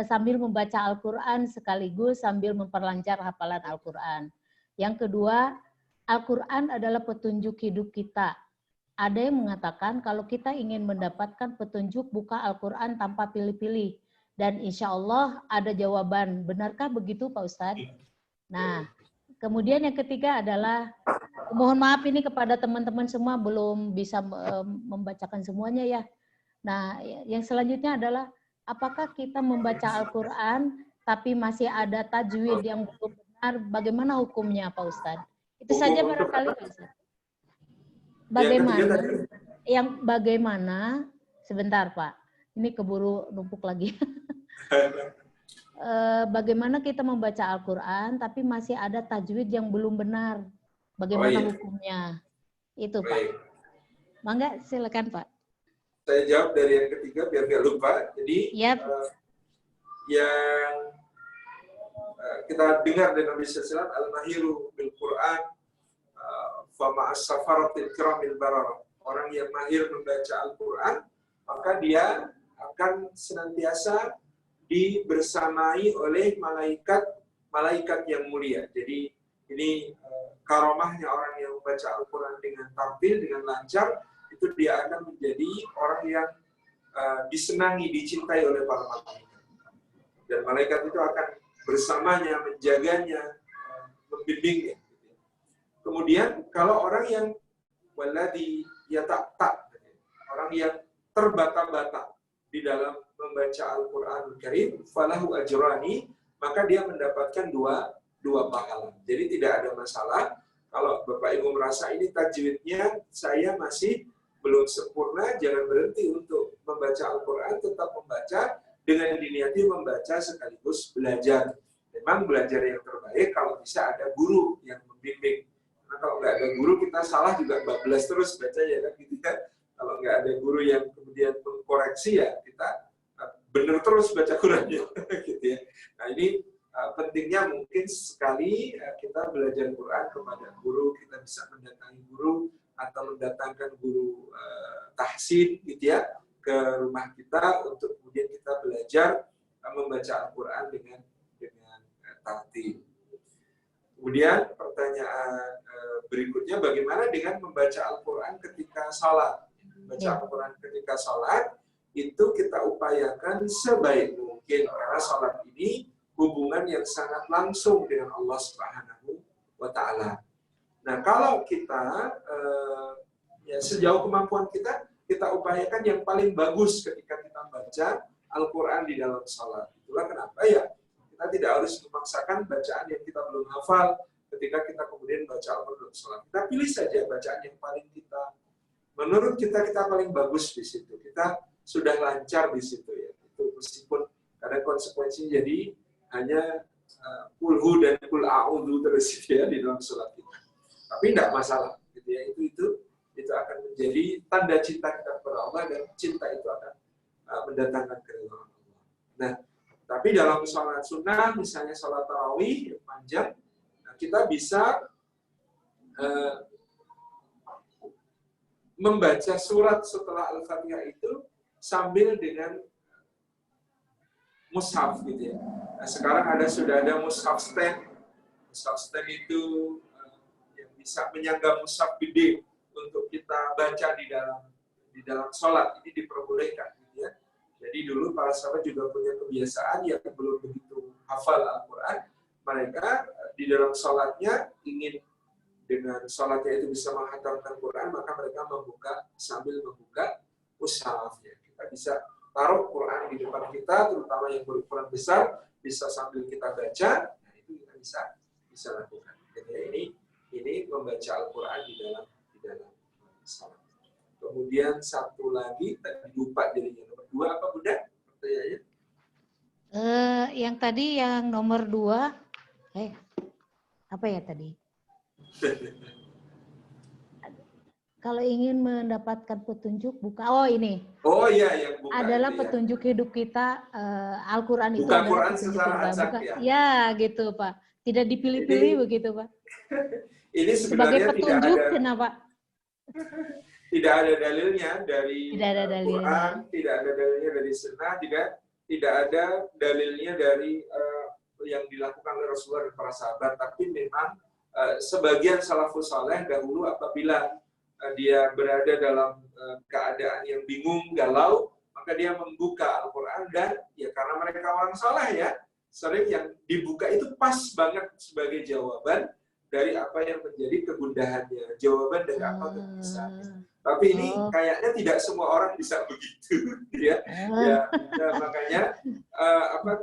[SPEAKER 1] sambil membaca Al-Quran sekaligus sambil memperlancar hafalan Al-Quran? Yang kedua, Al-Quran adalah petunjuk hidup kita. Ada yang mengatakan kalau kita ingin mendapatkan petunjuk, buka Al-Quran tanpa pilih-pilih. Dan insya Allah ada jawaban. Benarkah begitu, Pak Ustadz? Nah, kemudian yang ketiga adalah, mohon maaf ini kepada teman-teman semua belum bisa membacakan semuanya ya. Nah, yang selanjutnya adalah, apakah kita membaca Al-Quran tapi masih ada tajwid yang belum benar, bagaimana hukumnya Pak Ustadz? Itu Itu saja barangkali, Ustaz. Bagaimana? Bagaimana? Sebentar, Pak. Ini keburu numpuk lagi. Bagaimana kita membaca Al-Quran, tapi masih ada tajwid yang belum benar. Bagaimana hukumnya? Itu, Pak. Mangga, silakan, Pak.
[SPEAKER 3] Saya jawab dari yang ketiga, biar nggak lupa. Jadi, yang kita dengar dari Nabi SAW, Al-Mahiru bil-Quran, fama'as safaratil kiramil bararah. Orang yang mahir membaca Al-Quran, maka dia akan senantiasa dibersamai oleh malaikat yang mulia. Jadi ini karomahnya orang yang membaca Al-Quran dengan tampil, dengan lancar, itu dia akan menjadi orang yang disenangi, dicintai oleh para malaikat. Dan malaikat itu akan bersamanya, menjaganya, membimbingnya. Kemudian kalau orang yang waladi yatak, orang yang terbata-bata di dalam membaca Al-Qur'anul Karim, falahu ajrani, maka dia mendapatkan dua pahala. Jadi tidak ada masalah kalau Bapak Ibu merasa ini tajwidnya saya masih belum sempurna, jangan berhenti untuk membaca Al-Qur'an, tetap membaca dengan diniati membaca sekaligus belajar. Memang belajar yang terbaik kalau bisa ada guru yang membimbing. Karena kalau nggak ada guru kita salah juga bablas terus baca ya kan gitu kan. Kalau nggak ada guru yang kemudian mengkoreksi ya kita benar terus baca Qurannya gitu ya. Nah ini pentingnya mungkin sekali kita belajar Quran kepada guru, kita bisa mendatangi guru atau mendatangkan guru tahsin gitu ya ke rumah kita untuk kemudian kita belajar membaca Al-Quran dengan tartil. Kemudian pertanyaan berikutnya, bagaimana dengan membaca Al-Quran ketika salat? Membaca Al-Quran ketika salat itu kita upayakan sebaik mungkin, karena salat ini hubungan yang sangat langsung dengan Allah Subhanahu wa Ta'ala. Nah, kalau kita ya sejauh kemampuan kita upayakan yang paling bagus ketika kita baca Al-Quran di dalam salat. Itulah kenapa ya kita tidak harus memaksakan bacaan yang kita belum hafal ketika kita kemudian baca Al-Quran dalam salat. Kita pilih saja bacaan yang paling menurut kita paling bagus di situ. Kita sudah lancar di situ ya. Itu meskipun ada konsekuensinya jadi hanya kulhu dan kul a'udhu terus ya di dalam salat kita. Tapi tidak masalah gitu ya. Itu akan menjadi tanda cinta kita kepada Allah dan cinta itu akan mendatangkan keridhaan Allah. Nah, tapi dalam sholat sunnah, misalnya sholat tarawih yang panjang, kita bisa membaca surat setelah Al-Fatihah itu sambil dengan mushaf gitu ya. Nah, sekarang sudah ada mushaf stand. Mushaf stand itu yang bisa menyangga mushaf gede untuk kita baca di dalam sholat. Ini diperbolehkan gitu ya. Jadi dulu para sahabat juga punya kebiasaan yang belum begitu hafal Al-Quran, mereka di dalam sholatnya ingin dengan sholatnya itu bisa menghatamkan Quran, maka mereka sambil membuka mushaf. Ya. Kita bisa taruh Quran di depan kita, terutama yang berukuran besar, bisa sambil kita baca. Nah, itu kita bisa lakukan. Jadi ini membaca Al-Quran di dalam sholat. Kemudian satu lagi tadi lupa jadinya. Nomor 2 apa Bunda? Pertanyaannya?
[SPEAKER 1] Yang tadi yang nomor 2, apa ya tadi? Kalau ingin mendapatkan petunjuk buka, ini.
[SPEAKER 3] Oh iya, yang buka.
[SPEAKER 1] Adalah petunjuk hidup kita, Al-Quran itu
[SPEAKER 3] buka
[SPEAKER 1] adalah
[SPEAKER 3] Quran
[SPEAKER 1] petunjuk
[SPEAKER 3] secara acak
[SPEAKER 1] buka.
[SPEAKER 3] ya.
[SPEAKER 1] Ya, gitu Pak. Tidak dipilih-pilih begitu Pak.
[SPEAKER 3] Ini
[SPEAKER 1] sebagai petunjuk, kenapa?
[SPEAKER 3] Tidak ada dalilnya dari Quran, tidak ada dalilnya dari Sunnah, tidak ada dalilnya dari yang dilakukan oleh Rasulullah dan para sahabat. Tapi memang sebagian salafus saleh dahulu apabila dia berada dalam keadaan yang bingung, galau, maka dia membuka Al-Quran dan ya karena mereka orang saleh ya, sering yang dibuka itu pas banget sebagai jawaban dari apa yang menjadi kegundahannya, jawaban dari apa kegelisahannya. Tapi ini kayaknya tidak semua orang bisa begitu, ya. Makanya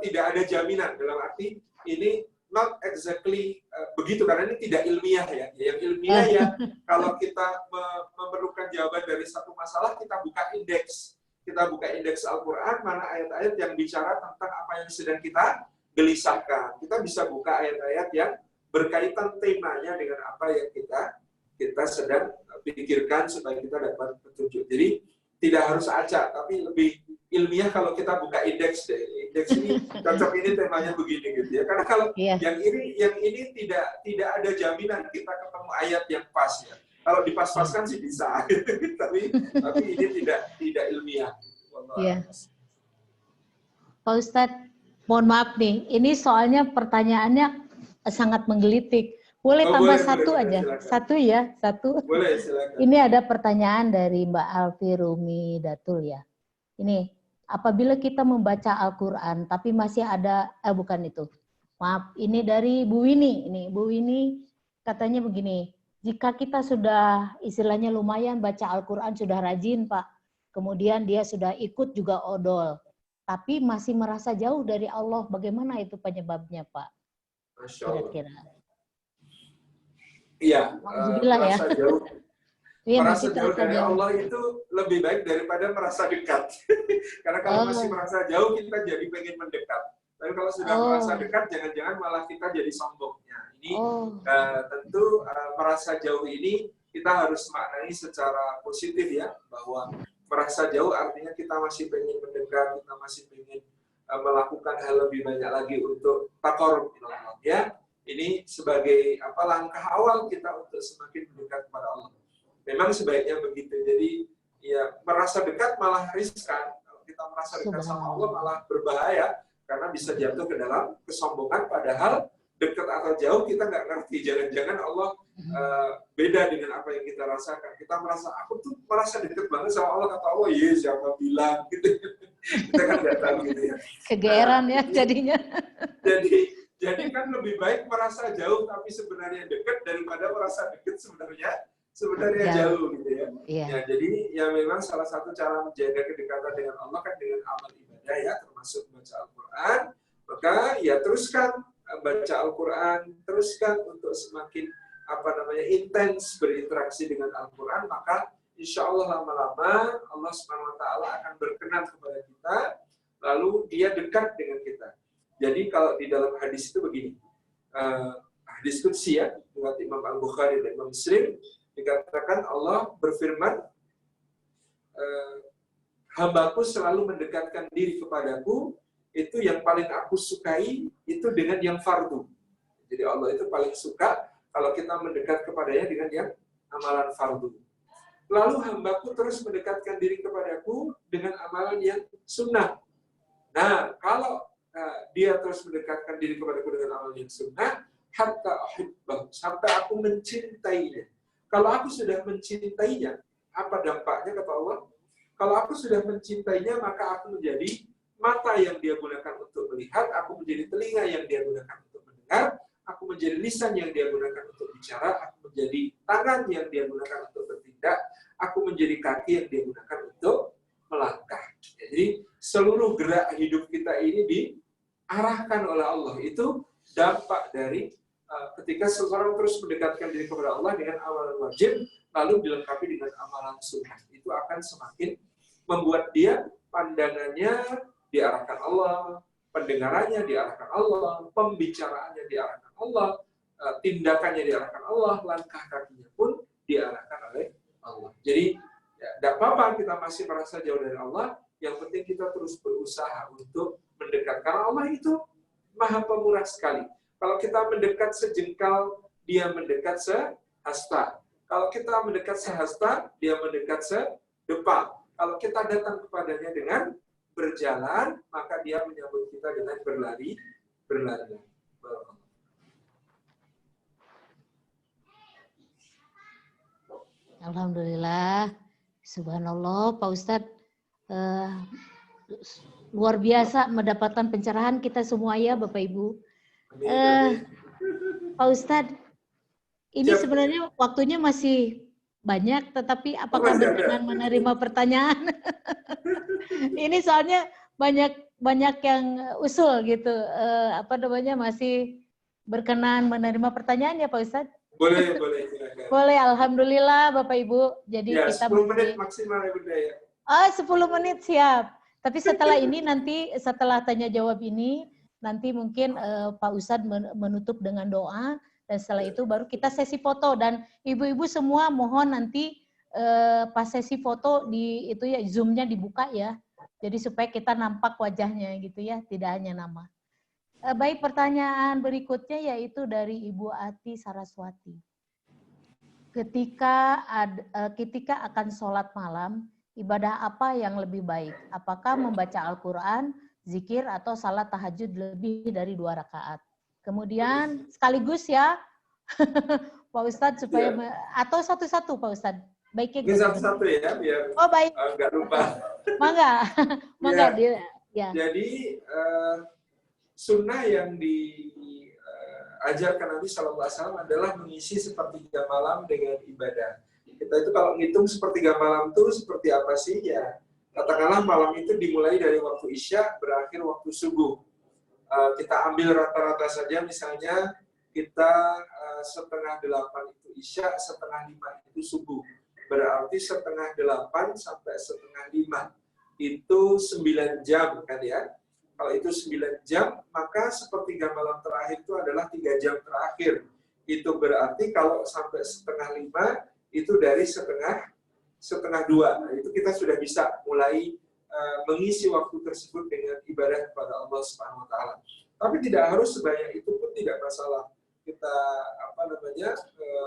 [SPEAKER 3] tidak ada jaminan dalam arti ini not exactly begitu karena ini tidak ilmiah ya. Yang ilmiah ya kalau kita memerlukan jawaban dari satu masalah kita buka indeks. Kita buka indeks Al-Quran, mana ayat-ayat yang bicara tentang apa yang sedang kita gelisahkan. Kita bisa buka ayat-ayat yang berkaitan temanya dengan apa yang kita sedang pikirkan supaya kita dapat petunjuk. Jadi tidak harus acak, tapi lebih ilmiah kalau kita buka indeks deh. Indeks ini cocok ini temanya begini gitu ya. Karena kalau yang ini tidak ada jaminan kita ketemu ayat yang pas ya. Kalau dipas-paskan sih bisa, tapi ini tidak ilmiah.
[SPEAKER 1] Iya. Pak Ustadz, mohon maaf nih, ini soalnya pertanyaannya sangat menggelitik. Boleh tambah satu aja, silakan. Satu ya, satu.
[SPEAKER 3] Boleh, silakan.
[SPEAKER 1] Ini ada pertanyaan dari Mbak Alfi Rumi Datul ya. Ini, apabila kita membaca Al-Quran, tapi masih ada, bukan itu. Maaf, ini dari Bu Wini. Ini Bu Wini katanya begini. Jika kita sudah istilahnya lumayan baca Al-Quran, sudah rajin Pak, kemudian dia sudah ikut juga odol, tapi masih merasa jauh dari Allah, bagaimana itu penyebabnya Pak? Kira-kira.
[SPEAKER 3] Iya, merasa
[SPEAKER 1] ya.
[SPEAKER 3] jauh.
[SPEAKER 1] Ya,
[SPEAKER 3] merasa jauh dari Allah itu lebih baik daripada merasa dekat. Karena kalau masih merasa jauh, kita jadi pengen mendekat. Tapi kalau sudah merasa dekat, jangan-jangan malah kita jadi sombongnya. Ini tentu merasa jauh ini kita harus maknai secara positif ya, bahwa merasa jauh artinya kita masih pengen mendekat, kita masih pengen melakukan hal lebih banyak lagi untuk taqarrub ilallah ya. Ini sebagai langkah awal kita untuk semakin mendekat kepada Allah. Memang sebaiknya begitu. Jadi ya merasa dekat malah riskan. Kalau kita merasa dekat sama Allah malah berbahaya. Karena bisa jatuh ke dalam kesombongan, padahal dekat atau jauh kita nggak ngerti. Jangan-jangan Allah beda dengan apa yang kita rasakan. Kita merasa, aku tuh merasa dekat banget sama Allah, kata Allah, iya siapa bilang gitu. Kita kan nggak tahu gitu ya.
[SPEAKER 1] Kegeeran ya jadinya.
[SPEAKER 3] Jadi kan lebih baik merasa jauh tapi sebenarnya dekat daripada merasa dekat sebenarnya jauh gitu ya. Ya. Jadi ya memang salah satu cara menjaga kedekatan dengan Allah kan dengan amal ibadah ya, termasuk baca Al-Quran. Maka ya teruskan baca Al-Quran, teruskan untuk semakin intens berinteraksi dengan Al-Quran, maka insya Allah lama-lama Allah SWT akan berkenan kepada kita, lalu dia dekat dengan kita. Jadi kalau di dalam hadis itu begini, hadis qudsi ya, riwayat Imam Al-Bukhari dan Imam Muslim, dikatakan Allah berfirman, hambaku selalu mendekatkan diri kepadaku, itu yang paling aku sukai itu dengan yang fardu. Jadi Allah itu paling suka kalau kita mendekat kepadanya dengan yang amalan fardu. Lalu hambaku terus mendekatkan diri kepadaku dengan amalan yang sunnah. Nah, kalau dia terus mendekatkan diri kepadaku dengan amalan yang sunnah, hatta uhibbahu, sampai aku mencintainya. Kalau aku sudah mencintainya, apa dampaknya kata Allah? Kalau aku sudah mencintainya, maka aku menjadi mata yang dia gunakan untuk melihat, aku menjadi telinga yang dia gunakan untuk mendengar, aku menjadi lisan yang dia gunakan untuk bicara, aku menjadi tangan yang dia gunakan untuk bertindak, aku menjadi kaki yang dia gunakan untuk melangkah. Jadi seluruh gerak hidup kita ini diarahkan oleh Allah. Itu dampak dari ketika seseorang terus mendekatkan diri kepada Allah dengan amalan wajib, lalu dilengkapi dengan amalan sunnah. Itu akan semakin membuat dia pandangannya diarahkan Allah, pendengarannya diarahkan Allah, pembicaraannya diarahkan Allah, tindakannya diarahkan Allah, langkah kakinya pun diarahkan oleh Allah. Jadi tidak apa-apa kita masih merasa jauh dari Allah, yang penting kita terus berusaha untuk mendekat. Karena Allah itu Maha Pemurah sekali. Kalau kita mendekat sejengkal, dia mendekat sehasta. Kalau kita mendekat sehasta, dia mendekat sedepal. Kalau kita datang kepadanya dengan berjalan, maka dia menyambut kita dengan berlari.
[SPEAKER 1] Alhamdulillah, subhanallah, Pak Ustadz, luar biasa mendapatkan pencerahan kita semua ya, Bapak Ibu. Pak Ustadz, ini sebenarnya waktunya masih banyak, tetapi apakah berkenan menerima pertanyaan? Ini soalnya banyak yang usul gitu, masih berkenan menerima pertanyaan ya Pak Ustadz?
[SPEAKER 3] Boleh, boleh. Silakan.
[SPEAKER 1] Boleh, Alhamdulillah Bapak Ibu. Jadi
[SPEAKER 3] Ya,
[SPEAKER 1] kita
[SPEAKER 3] 10 menit maksimal ya Bunda ya.
[SPEAKER 1] Oh, 10 menit siap. Tapi setelah ini nanti, setelah tanya jawab ini, nanti mungkin Pak Ustadz menutup dengan doa, dan setelah itu baru kita sesi foto. Dan ibu-ibu semua mohon nanti pas sesi foto di itu ya Zoom-nya dibuka ya. Jadi supaya kita nampak wajahnya gitu ya, tidak hanya nama. Baik, pertanyaan berikutnya yaitu dari Ibu Ati Saraswati. Ketika akan sholat malam, ibadah apa yang lebih baik? Apakah membaca Al-Quran, zikir, atau salat tahajud lebih dari 2 rakaat? Kemudian sekaligus ya, Pak Ustadz supaya atau satu-satu Pak Ustadz. Baiknya
[SPEAKER 3] ini satu-satu ya, biar
[SPEAKER 1] baik.
[SPEAKER 3] nggak lupa.
[SPEAKER 1] Mangga ya.
[SPEAKER 3] Jadi sunnah yang diajarkan Nabi SAW adalah mengisi sepertiga malam dengan ibadah. Kita itu kalau ngitung sepertiga malam itu seperti apa sih ya? Katakanlah malam itu dimulai dari waktu Isya berakhir waktu subuh. Kita ambil rata-rata saja, misalnya kita 7:30 itu Isya, 4:30 itu subuh. Berarti 7:30 sampai 4:30 itu 9 jam kan ya. Kalau itu 9 jam, maka sepertiga malam terakhir itu adalah 3 jam terakhir. Itu berarti kalau sampai 4:30 itu dari 1:30. Nah, itu kita sudah bisa mulai mengisi waktu tersebut dengan ibadah kepada Allah Subhanahu wa taala. Tapi tidak harus sebanyak itu pun tidak masalah. Kita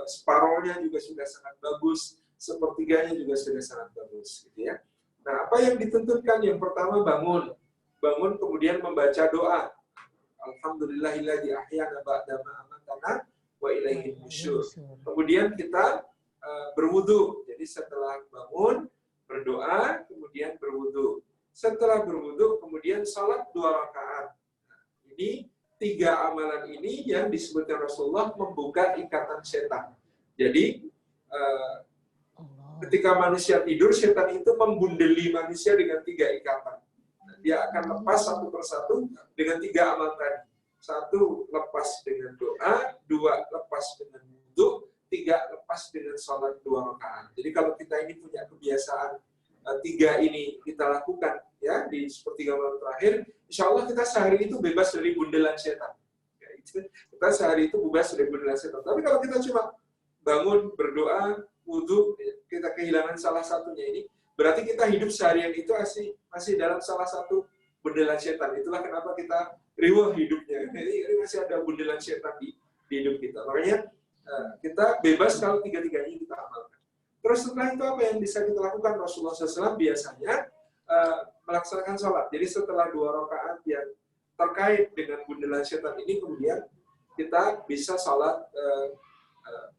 [SPEAKER 3] separohnya juga sudah sangat bagus, sepertiganya juga sudah sangat bagus gitu ya. Nah, apa yang dituntutkan? Yang pertama bangun kemudian membaca doa. Alhamdulillahilladzi ahyana ba'da ma amatana wa ilaihin nusyur. Kemudian kita berwudu. Jadi setelah bangun, berdoa, kemudian berwudu. Setelah berwudu, kemudian salat 2 rakaat. Nah, ini 3 amalan ini yang disebutkan Rasulullah membuka ikatan setan. Jadi ketika manusia tidur, setan itu membundeli manusia dengan 3 ikatan. Nah, dia akan lepas satu persatu dengan 3 amal tadi. 1 lepas dengan doa, 2 lepas dengan wudu, 3 lepas dengan sholat 2 rakaat. Jadi kalau kita ini punya kebiasaan 3 ini kita lakukan ya di sepertiga malam terakhir, insya Allah kita sehari itu bebas dari bundelan setan. Ya, kita sehari itu bebas dari bundelan setan. Tapi kalau kita cuma bangun, berdoa, wudu, kita kehilangan salah satunya ini, berarti kita hidup seharian itu masih dalam salah satu bundelan setan. Itulah kenapa kita riwah hidupnya. Ini masih ada bundelan setan di hidup kita. Makanya kita bebas kalau 3-3 ini kita amalkan. Terus setelah itu apa yang bisa kita lakukan? Rasulullah SAW biasanya melaksanakan sholat. Jadi setelah 2 rakaat yang terkait dengan bundelan setan ini, kemudian kita bisa sholat,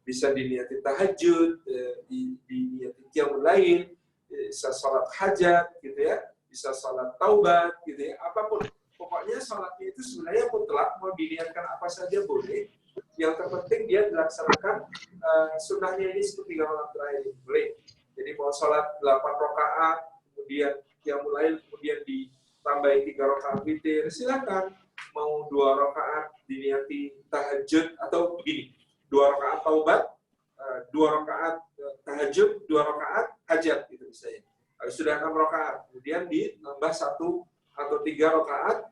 [SPEAKER 3] bisa diniati tahajud, diniati qiyamul lail, bisa sholat hajat, gitu ya, bisa sholat taubat, gitu ya, apapun. Pokoknya sholatnya itu sebenarnya mutlak, mau diniatkan apa saja boleh. Yang terpenting dia dilaksanakan sunnahnya ini sepertiga malam terakhir boleh. Jadi mau sholat 8 rakaat, kemudian yang mulai kemudian ditambahi 3 rakaat witir, silakan. Mau 2 rakaat diniati tahajud atau begini, 2 rakaat taubat, 2 rakaat tahajud, 2 rakaat hajat gitu misalnya. Sudah 6 rakaat, kemudian ditambah 1 atau 3 rakaat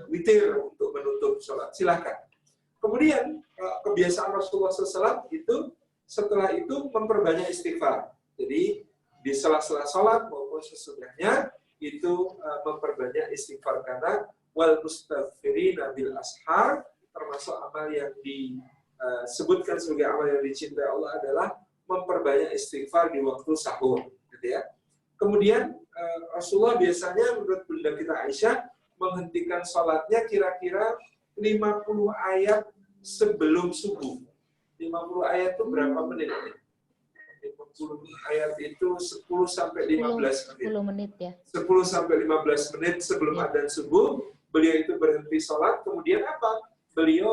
[SPEAKER 3] witir untuk menutup sholat. Silakan. Kemudian kebiasaan Rasulullah SAW itu setelah itu memperbanyak istighfar. Jadi di sela-sela sholat maupun sesudahnya itu memperbanyak istighfar, karena wal mustaghfirina bil ashar, termasuk amal yang disebutkan sebagai amal yang dicintai Allah adalah memperbanyak istighfar di waktu sahur, gitu ya. Kemudian Rasulullah biasanya menurut Bunda kita Aisyah menghentikan sholatnya kira-kira 50 ayat sebelum subuh. 50 ayat itu berapa menit? 50 ayat itu 10 sampai 15 menit.
[SPEAKER 1] 10 menit ya.
[SPEAKER 3] 10 sampai 15 menit sebelum adzan subuh, beliau itu berhenti sholat, kemudian apa? Beliau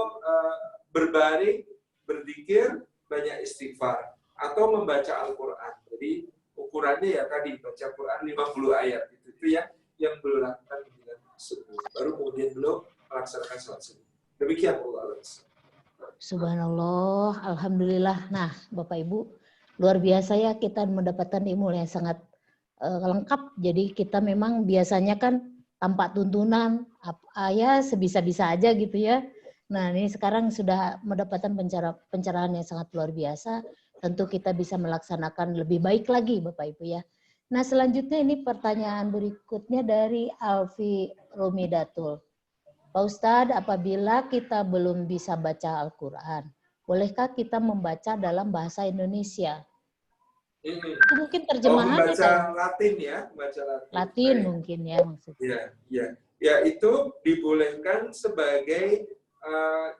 [SPEAKER 3] berbaring, berzikir, banyak istighfar, atau membaca Al-Quran. Jadi ukurannya ya tadi, baca Quran 50 ayat. Itu ya yang beliau lakukan di subuh. Baru kemudian beliau melaksanakan sholat subuh. Demikian Allah.
[SPEAKER 1] Subhanallah, alhamdulillah. Nah, Bapak Ibu, luar biasa ya kita mendapatkan ilmu yang sangat lengkap. Jadi kita memang biasanya kan tanpa tuntunan, ya sebisa-bisa aja gitu ya. Nah, ini sekarang sudah mendapatkan pencerahan yang sangat luar biasa. Tentu kita bisa melaksanakan lebih baik lagi, Bapak Ibu ya. Nah, selanjutnya ini pertanyaan berikutnya dari Alfi Romidatul. Pak Ustadz, apabila kita belum bisa baca Al-Quran, bolehkah kita membaca dalam bahasa Indonesia? Itu mungkin terjemahannya
[SPEAKER 3] membaca Latin ya, membaca Latin.
[SPEAKER 1] Latin mungkin ya maksudnya.
[SPEAKER 3] Ya itu dibolehkan sebagai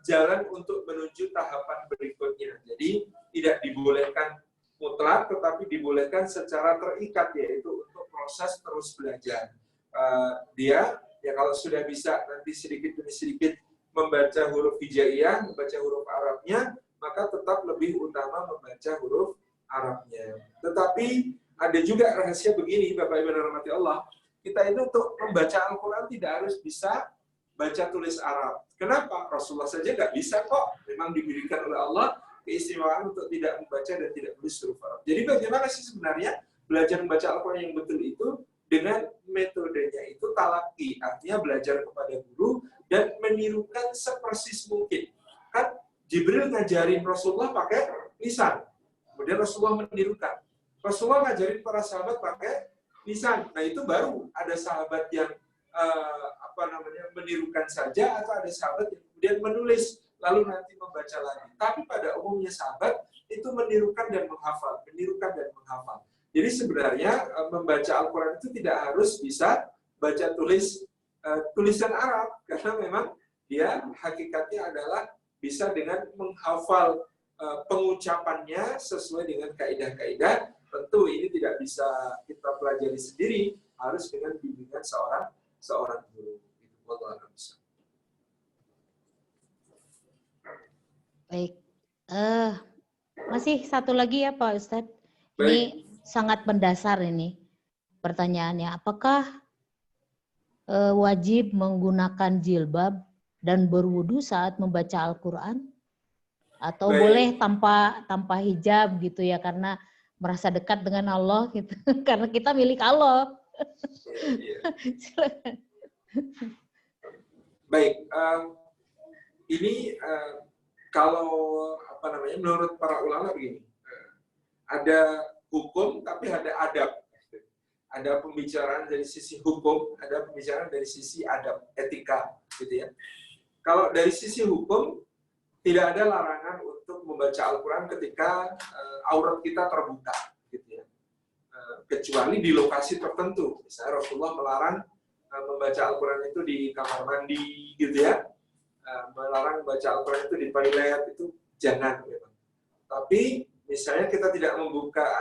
[SPEAKER 3] jalan untuk menuju tahapan berikutnya. Jadi tidak dibolehkan mutlak, tetapi dibolehkan secara terikat, yaitu untuk proses terus belajar. Dia ya kalau sudah bisa nanti sedikit demi sedikit membaca huruf hijaiyah, membaca huruf Arabnya, maka tetap lebih utama membaca huruf Arabnya. Tetapi ada juga rahasia begini, Bapak Ibu yang dirahmati Allah, kita itu untuk membaca Al-Quran tidak harus bisa baca tulis Arab. Kenapa? Rasulullah saja nggak bisa kok. Memang diberikan oleh Allah keistimewaan untuk tidak membaca dan tidak tulis huruf Arab. Jadi bagaimana sih sebenarnya belajar membaca Al-Quran yang betul itu? Dengan metodenya itu talaki, artinya belajar kepada guru dan menirukan sepersis mungkin. Kan Jibril ngajarin Rasulullah pakai lisan, kemudian Rasulullah menirukan. Rasulullah ngajarin para sahabat pakai lisan. Nah itu baru ada sahabat yang menirukan saja, atau ada sahabat yang kemudian menulis lalu nanti membaca lagi. Tapi pada umumnya sahabat itu menirukan dan menghafal, menirukan dan menghafal. Jadi sebenarnya membaca Al-Quran itu tidak harus bisa baca tulisan Arab, karena memang dia hakikatnya adalah bisa dengan menghafal pengucapannya sesuai dengan kaidah-kaidah. Tentu ini tidak bisa kita pelajari sendiri, harus dengan bimbingan seorang guru.
[SPEAKER 1] Baik, masih satu lagi ya Pak Ustadz. Ini sangat mendasar ini pertanyaannya. Apakah wajib menggunakan jilbab dan berwudu saat membaca Al-Quran? Atau boleh tanpa hijab gitu ya, karena merasa dekat dengan Allah gitu. Karena kita milik Allah. Silakan.
[SPEAKER 3] Baik, ini kalau menurut para ulama begini, ada hukum tapi ada adab. Ada pembicaraan dari sisi hukum, ada pembicaraan dari sisi adab, etika, gitu ya. Kalau dari sisi hukum, tidak ada larangan untuk membaca Al-Quran ketika aurat kita terbuka, gitu ya. Kecuali di lokasi tertentu. Misalnya Rasulullah melarang membaca Al-Quran itu di kamar mandi, gitu ya. Melarang membaca Al-Quran itu di toilet, itu jangan. Gitu. Tapi misalnya kita tidak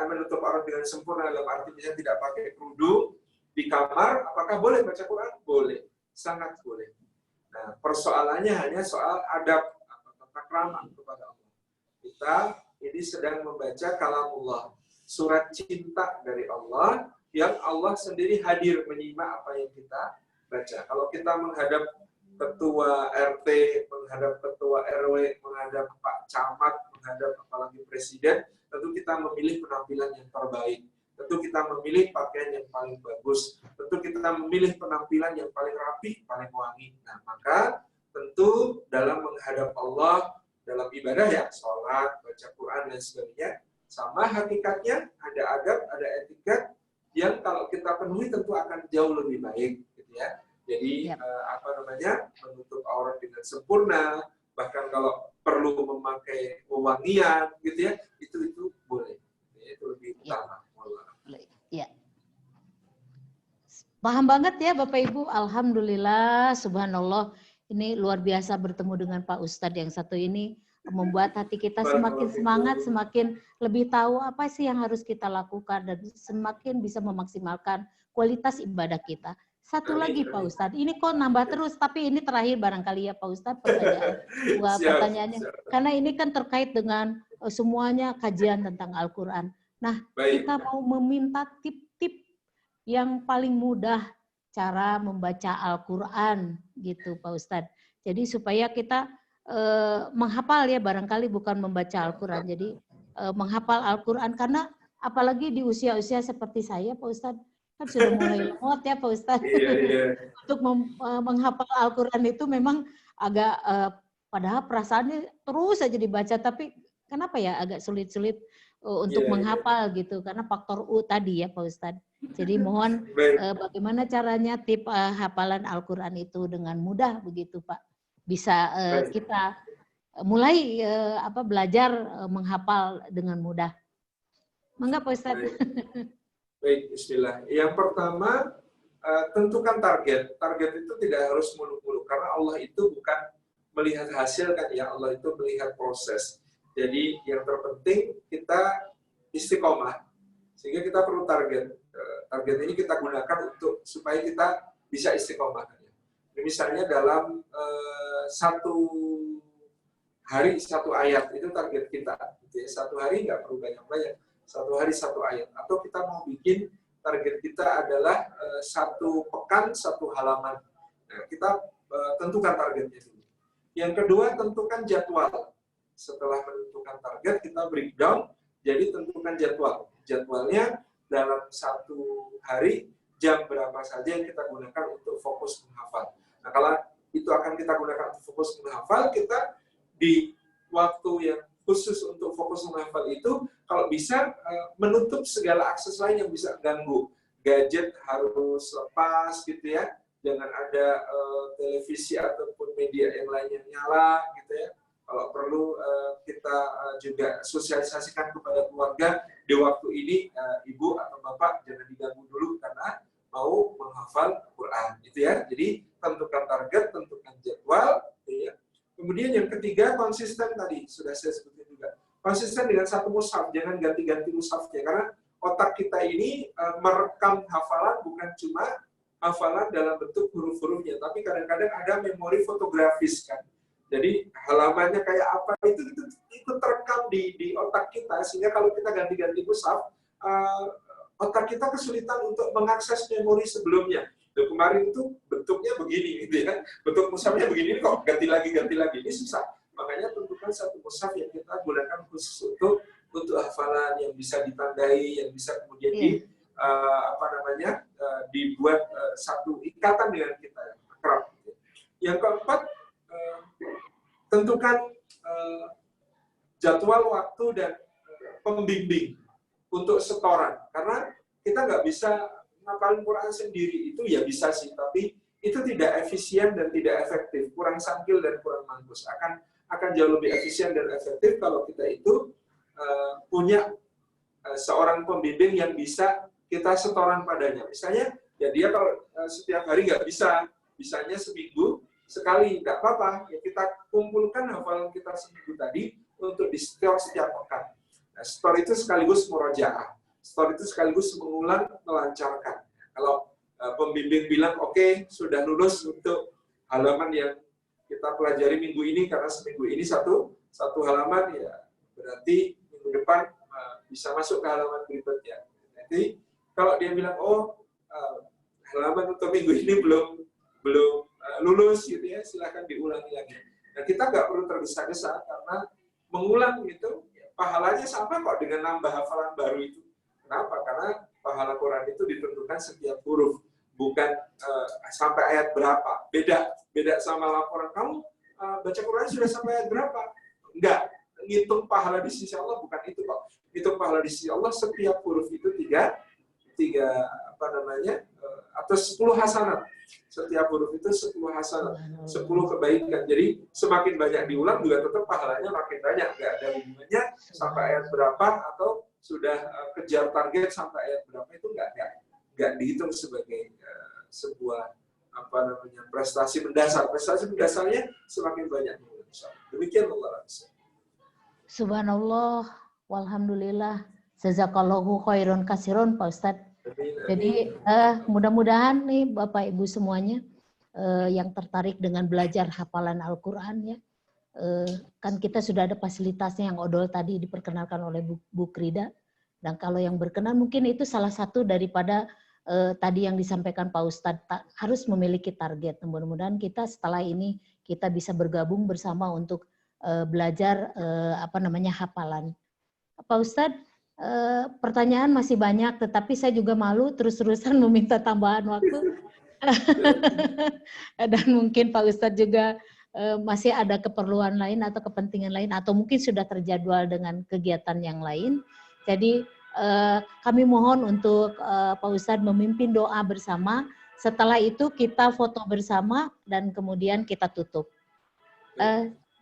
[SPEAKER 3] menutup aurat dengan sempurna, dalam arti misalnya tidak pakai kerudung di kamar, apakah boleh baca Quran? Boleh, sangat boleh. Nah, persoalannya hanya soal adab, tata krama kepada Allah. Kita ini sedang membaca kalamullah, surat cinta dari Allah, yang Allah sendiri hadir menyimak apa yang kita baca. Kalau kita menghadap ketua RT, menghadap ketua RW, menghadap Pak Camat, menghadap apalagi presiden, tentu kita memilih penampilan yang terbaik. Tentu kita memilih pakaian yang paling bagus. Tentu kita memilih penampilan yang paling rapi, paling wangi. Nah, maka tentu dalam menghadap Allah, dalam ibadah ya, sholat, baca Quran, dan sebagainya, sama hakikatnya, ada adab, ada etika, yang kalau kita penuhi tentu akan jauh lebih baik. Gitu ya. Jadi menutup aurat dengan sempurna, bahkan kalau perlu memakai wewangian, gitu ya, itu boleh. Itu lebih utama.
[SPEAKER 1] Ya. Paham banget ya Bapak Ibu. Alhamdulillah, subhanallah. Ini luar biasa bertemu dengan Pak Ustadz yang satu ini, membuat hati kita semakin semangat, semakin lebih tahu apa sih yang harus kita lakukan, dan semakin bisa memaksimalkan kualitas ibadah kita. Satu lagi Pak Ustadz, ini kok nambah terus, tapi ini terakhir barangkali ya Pak Ustadz pertanyaannya. Karena ini kan terkait dengan semuanya kajian tentang Al-Quran. Nah, kita mau meminta tip-tip yang paling mudah cara membaca Al-Quran gitu Pak Ustadz. Jadi supaya kita menghafal ya, barangkali bukan membaca Al-Quran. Jadi menghafal Al-Quran, karena apalagi di usia-usia seperti saya Pak Ustadz, kan sudah mulai lemot ya Pak Ustadz. Untuk menghafal Al-Quran itu memang agak, padahal perasaannya terus saja dibaca, tapi kenapa ya agak sulit-sulit untuk menghafal gitu, karena faktor U tadi ya Pak Ustadz. Jadi mohon bagaimana caranya tips hafalan Al-Quran itu dengan mudah begitu Pak, bisa kita mulai belajar menghafal dengan mudah. Mangga Pak Ustadz.
[SPEAKER 3] Baik, bismillah. Yang pertama, tentukan target. Target itu tidak harus muluk-muluk, karena Allah itu bukan melihat hasil kan ya, Allah itu melihat proses. Jadi yang terpenting kita istiqomah, sehingga kita perlu target. Target ini kita gunakan untuk supaya kita bisa istiqomah. Misalnya dalam satu hari satu ayat, itu target kita. Satu hari nggak perlu banyak-banyak, satu hari satu ayat. Atau kita mau bikin target kita adalah satu pekan satu halaman. Nah, kita tentukan targetnya dulu. Yang kedua, tentukan jadwal. Setelah menentukan target, kita breakdown, jadi tentukan jadwal. Jadwalnya dalam satu hari, jam berapa saja yang kita gunakan untuk fokus menghafal. Nah, kalau itu akan kita gunakan untuk fokus menghafal, kita di waktu yang khusus untuk fokus menghafal itu, kalau bisa menutup segala akses lain yang bisa ganggu. Gadget harus lepas gitu ya, jangan ada televisi ataupun media yang lainnya nyala gitu ya. Kalau perlu kita juga sosialisasikan kepada keluarga di waktu ini, ibu atau bapak jangan diganggu dulu karena mau menghafal Quran, gitu ya. Jadi tentukan target, tentukan jadwal, gitu ya. Kemudian yang ketiga, konsisten tadi sudah saya sebutin juga. Konsisten dengan satu mushaf, jangan ganti-ganti mushafnya, karena otak kita ini merekam hafalan bukan cuma hafalan dalam bentuk huruf-hurufnya, tapi kadang-kadang ada memori fotografis kan. Jadi halamannya kayak apa itu ikut terekam di otak kita, sehingga kalau kita ganti-ganti mushaf, otak kita kesulitan untuk mengakses memori sebelumnya. Loh, kemarin itu bentuknya begini gitu ya, bentuk mushafnya begini kok ganti lagi, ini susah. Makanya tentukan satu mushaf yang kita gunakan khusus untuk hafalan, yang bisa ditandai, yang bisa kemudian dibuat satu ikatan dengan kita yang akrab. Yang keempat, tentukan jadwal waktu dan pembimbing untuk setoran, karena kita nggak bisa ngapalin Quran sendiri. Itu ya bisa sih, tapi itu tidak efisien dan tidak efektif, kurang sambil dan kurang mampus. Akan jauh lebih efisien dan efektif kalau kita itu punya seorang pembimbing yang bisa kita setoran padanya. Misalnya, ya dia kalau setiap hari nggak bisa, bisanya seminggu sekali, nggak apa-apa. Ya kita kumpulkan hafalan kita seminggu tadi untuk di-store setiap pekan. Nah, store itu sekaligus murojaah. Store itu sekaligus mengulang, melancarkan. Kalau pembimbing bilang, oke, sudah lulus untuk halaman yang kita pelajari minggu ini, karena seminggu ini satu halaman, ya berarti minggu depan bisa masuk ke halaman berikutnya. Jadi kalau dia bilang, halaman untuk minggu ini belum lulus gitu ya, silahkan diulangi lagi. Nah, kita nggak perlu tergesa-gesa, karena mengulang itu pahalanya sama kok dengan nambah hafalan baru itu. Kenapa? Karena pahala Quran itu ditentukan setiap huruf, bukan sampai ayat berapa. Beda sama laporan kamu baca Quran sudah sampai ayat berapa? Enggak. Ngitung pahala di sisi Allah bukan itu kok. Ngitung pahala di sisi Allah setiap huruf itu tiga atau 10 hasanat. Setiap huruf itu 10 hasanat, 10 kebaikan. Jadi semakin banyak diulang juga tetap pahalanya makin banyak. Nggak ada hubungannya sampai ayat berapa atau sudah kejar target sampai ayat berapa, itu nggak dihitung sebagai sebuah prestasi mendasar. Prestasi mendasarnya semakin banyak. Demikian Allah.
[SPEAKER 1] Subhanallah, walhamdulillah, jazakallahu khairan katsiran Pak Ustadz. Jadi mudah-mudahan nih Bapak Ibu semuanya yang tertarik dengan belajar hafalan Al-Quran ya, kan kita sudah ada fasilitasnya yang odol tadi diperkenalkan oleh Bu Krida, dan kalau yang berkenan mungkin itu salah satu daripada tadi yang disampaikan Pak Ustadz, harus memiliki target. Mudah-mudahan kita setelah ini kita bisa bergabung bersama untuk belajar hafalan. Pak Ustadz, pertanyaan masih banyak, tetapi saya juga malu terus-terusan meminta tambahan waktu. Dan mungkin Pak Ustadz juga masih ada keperluan lain atau kepentingan lain, atau mungkin sudah terjadwal dengan kegiatan yang lain. Jadi kami mohon untuk Pak Ustadz memimpin doa bersama. Setelah itu kita foto bersama dan kemudian kita tutup.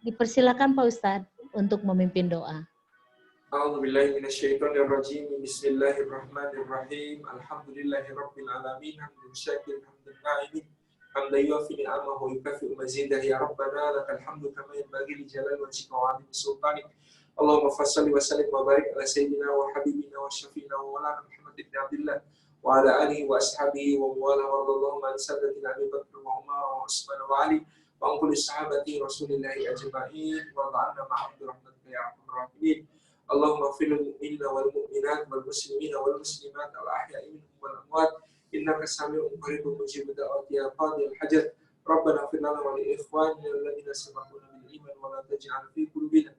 [SPEAKER 1] Dipersilakan Pak Ustadz untuk memimpin doa.
[SPEAKER 3] A'udzubillahi minasyaitonirrajim. Bismillahirrahmanirrahim. Alhamdulillahirabbil alamin. Hamdan syakir, hamdan na'imin. Hamdan yuafi ni'amahu wa yukafi'u mazidah. Ya Rabbana lakal hamdu kama yanbaghi li jalali wajhika wa 'azimi sultanik. Allahumma fassalli wa sallim wa barik ala sayyidina wa habibina wa syafiina wa maulana Muhammad ibn Abdillah wa ala alihi wa ashabihi wa muwala wa radallahu an sadatina Abi Bakr wa Umar wa Utsman wa Ali wa an kulli sahabati Rasulillahi ajma'in wa dha'anna ma'ahum bi rahmatika ya arhamar rahimin. Allahumma fil mu'minina wal mu'minat wal muslimina wal muslimat al ahya'i minhum wal amwat innaka sami'un qaribun mujibud da'wati ya qadiyal hajat. Rabbana fir lana wa li ikhwanina alladhina sabaquna bil iman wa la taj'al fi qulubina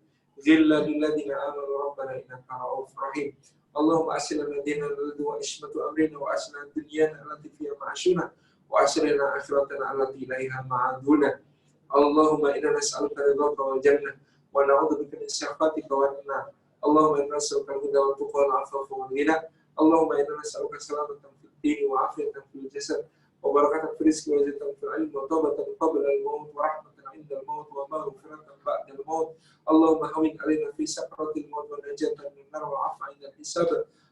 [SPEAKER 3] ghillan lil ladzina amanu rabbana innaka ra'ufur rahim. Allahumma aslina dinana alladhi wa ismatu amrina wa aslina dunyana allati fiha ma'ashuna wa aslina akhiratana allati ilaiha ma'aduna. Allahumma inna nas'aluka ridhaka wal jannah wa na'udzubika min sakhatika wan nar. Allahumma inna nas'aluka al-huda wal tuqa wal 'afafa wal ghina. Allahumma inna nas'aluka salamatan fid din wa 'afiyatan fil jasad wa barakatan fil rizqi wa ziyadatan fil 'ilmi wa tawbatan qabla al-maut wa rahmatan 'inda al-maut wa maghfiratan ba'da al-maut. Allahumma hawwin 'alaina fi sakratil maut wa najatan min nar wa 'afwa 'inda al-hisab.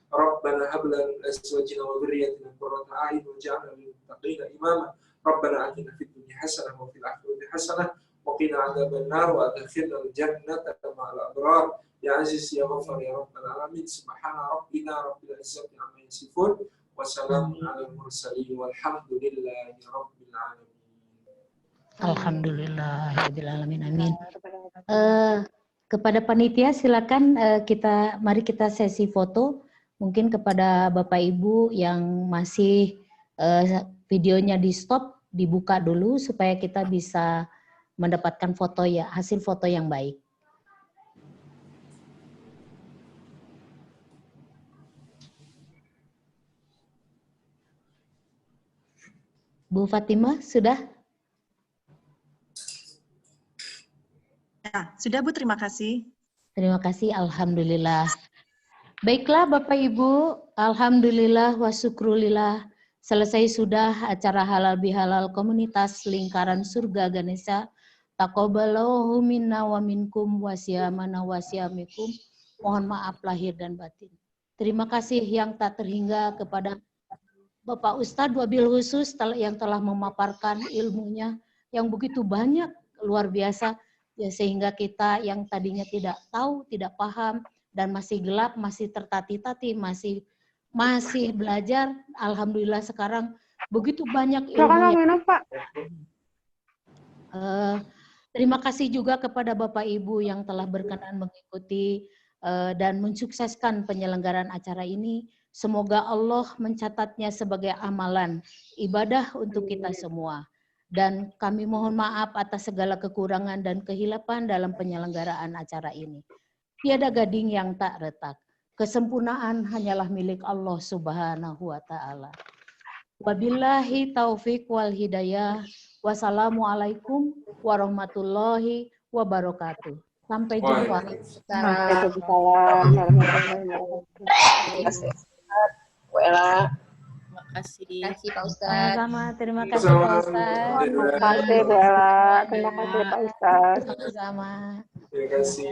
[SPEAKER 3] Rabbana hab lana min azwajina wa dhurriyyatina qurrata a'yun waj'alna lil muttaqina imama. Rabbana atina fid dunya hasanah wa fil akhirati hasanah wa qina 'adzaban nar wa adkhilna al-jannata ma'al abrar. Ya Aziz ya Ghafar ya Rabbal Alamin. Subhana rabbina rabbil izzati amma yasifun wa salamun alal mursalin walhamdulillahi rabbil alamin.
[SPEAKER 1] Alhamdulillahirabbil alamin. Amin. Kepada panitia silakan mari kita sesi foto. Mungkin kepada Bapak Ibu yang masih videonya di stop, dibuka dulu supaya kita bisa mendapatkan foto ya, hasil foto yang baik. Bu Fatimah, sudah?
[SPEAKER 4] Ya, sudah Bu, terima kasih.
[SPEAKER 1] Terima kasih, alhamdulillah. Baiklah Bapak Ibu, alhamdulillah wa syukrulillah. Selesai sudah acara halal bihalal komunitas lingkaran surga Ganesha. Taqabbalallahu minna wa minkum wa siyamana wa siyamikum. Mohon maaf lahir dan batin. Terima kasih yang tak terhingga kepada Bapak Ustadz wabil khusus yang telah memaparkan ilmunya yang begitu banyak, luar biasa, ya, sehingga kita yang tadinya tidak tahu, tidak paham, dan masih gelap, masih tertati-tati, masih belajar. Alhamdulillah sekarang begitu banyak ilmu. Terima kasih juga kepada Bapak Ibu yang telah berkenan mengikuti dan mensukseskan penyelenggaraan acara ini. Semoga Allah mencatatnya sebagai amalan ibadah untuk kita semua. Dan kami mohon maaf atas segala kekurangan dan kehilapan dalam penyelenggaraan acara ini. Tiada gading yang tak retak. Kesempurnaan hanyalah milik Allah Subhanahu wa Ta'ala. Wabillahi taufiq wal hidayah. Wassalamualaikum warahmatullahi wabarakatuh. Sampai jumpa.
[SPEAKER 5] Terima
[SPEAKER 6] kasih.
[SPEAKER 5] kasih Pak Ustadz.
[SPEAKER 1] Sama-sama, terima kasih Pak Ustadz.
[SPEAKER 7] Terima kasih Bu Ella, terima kasih Pak Ustadz.
[SPEAKER 1] Sama-sama.
[SPEAKER 3] Terima kasih.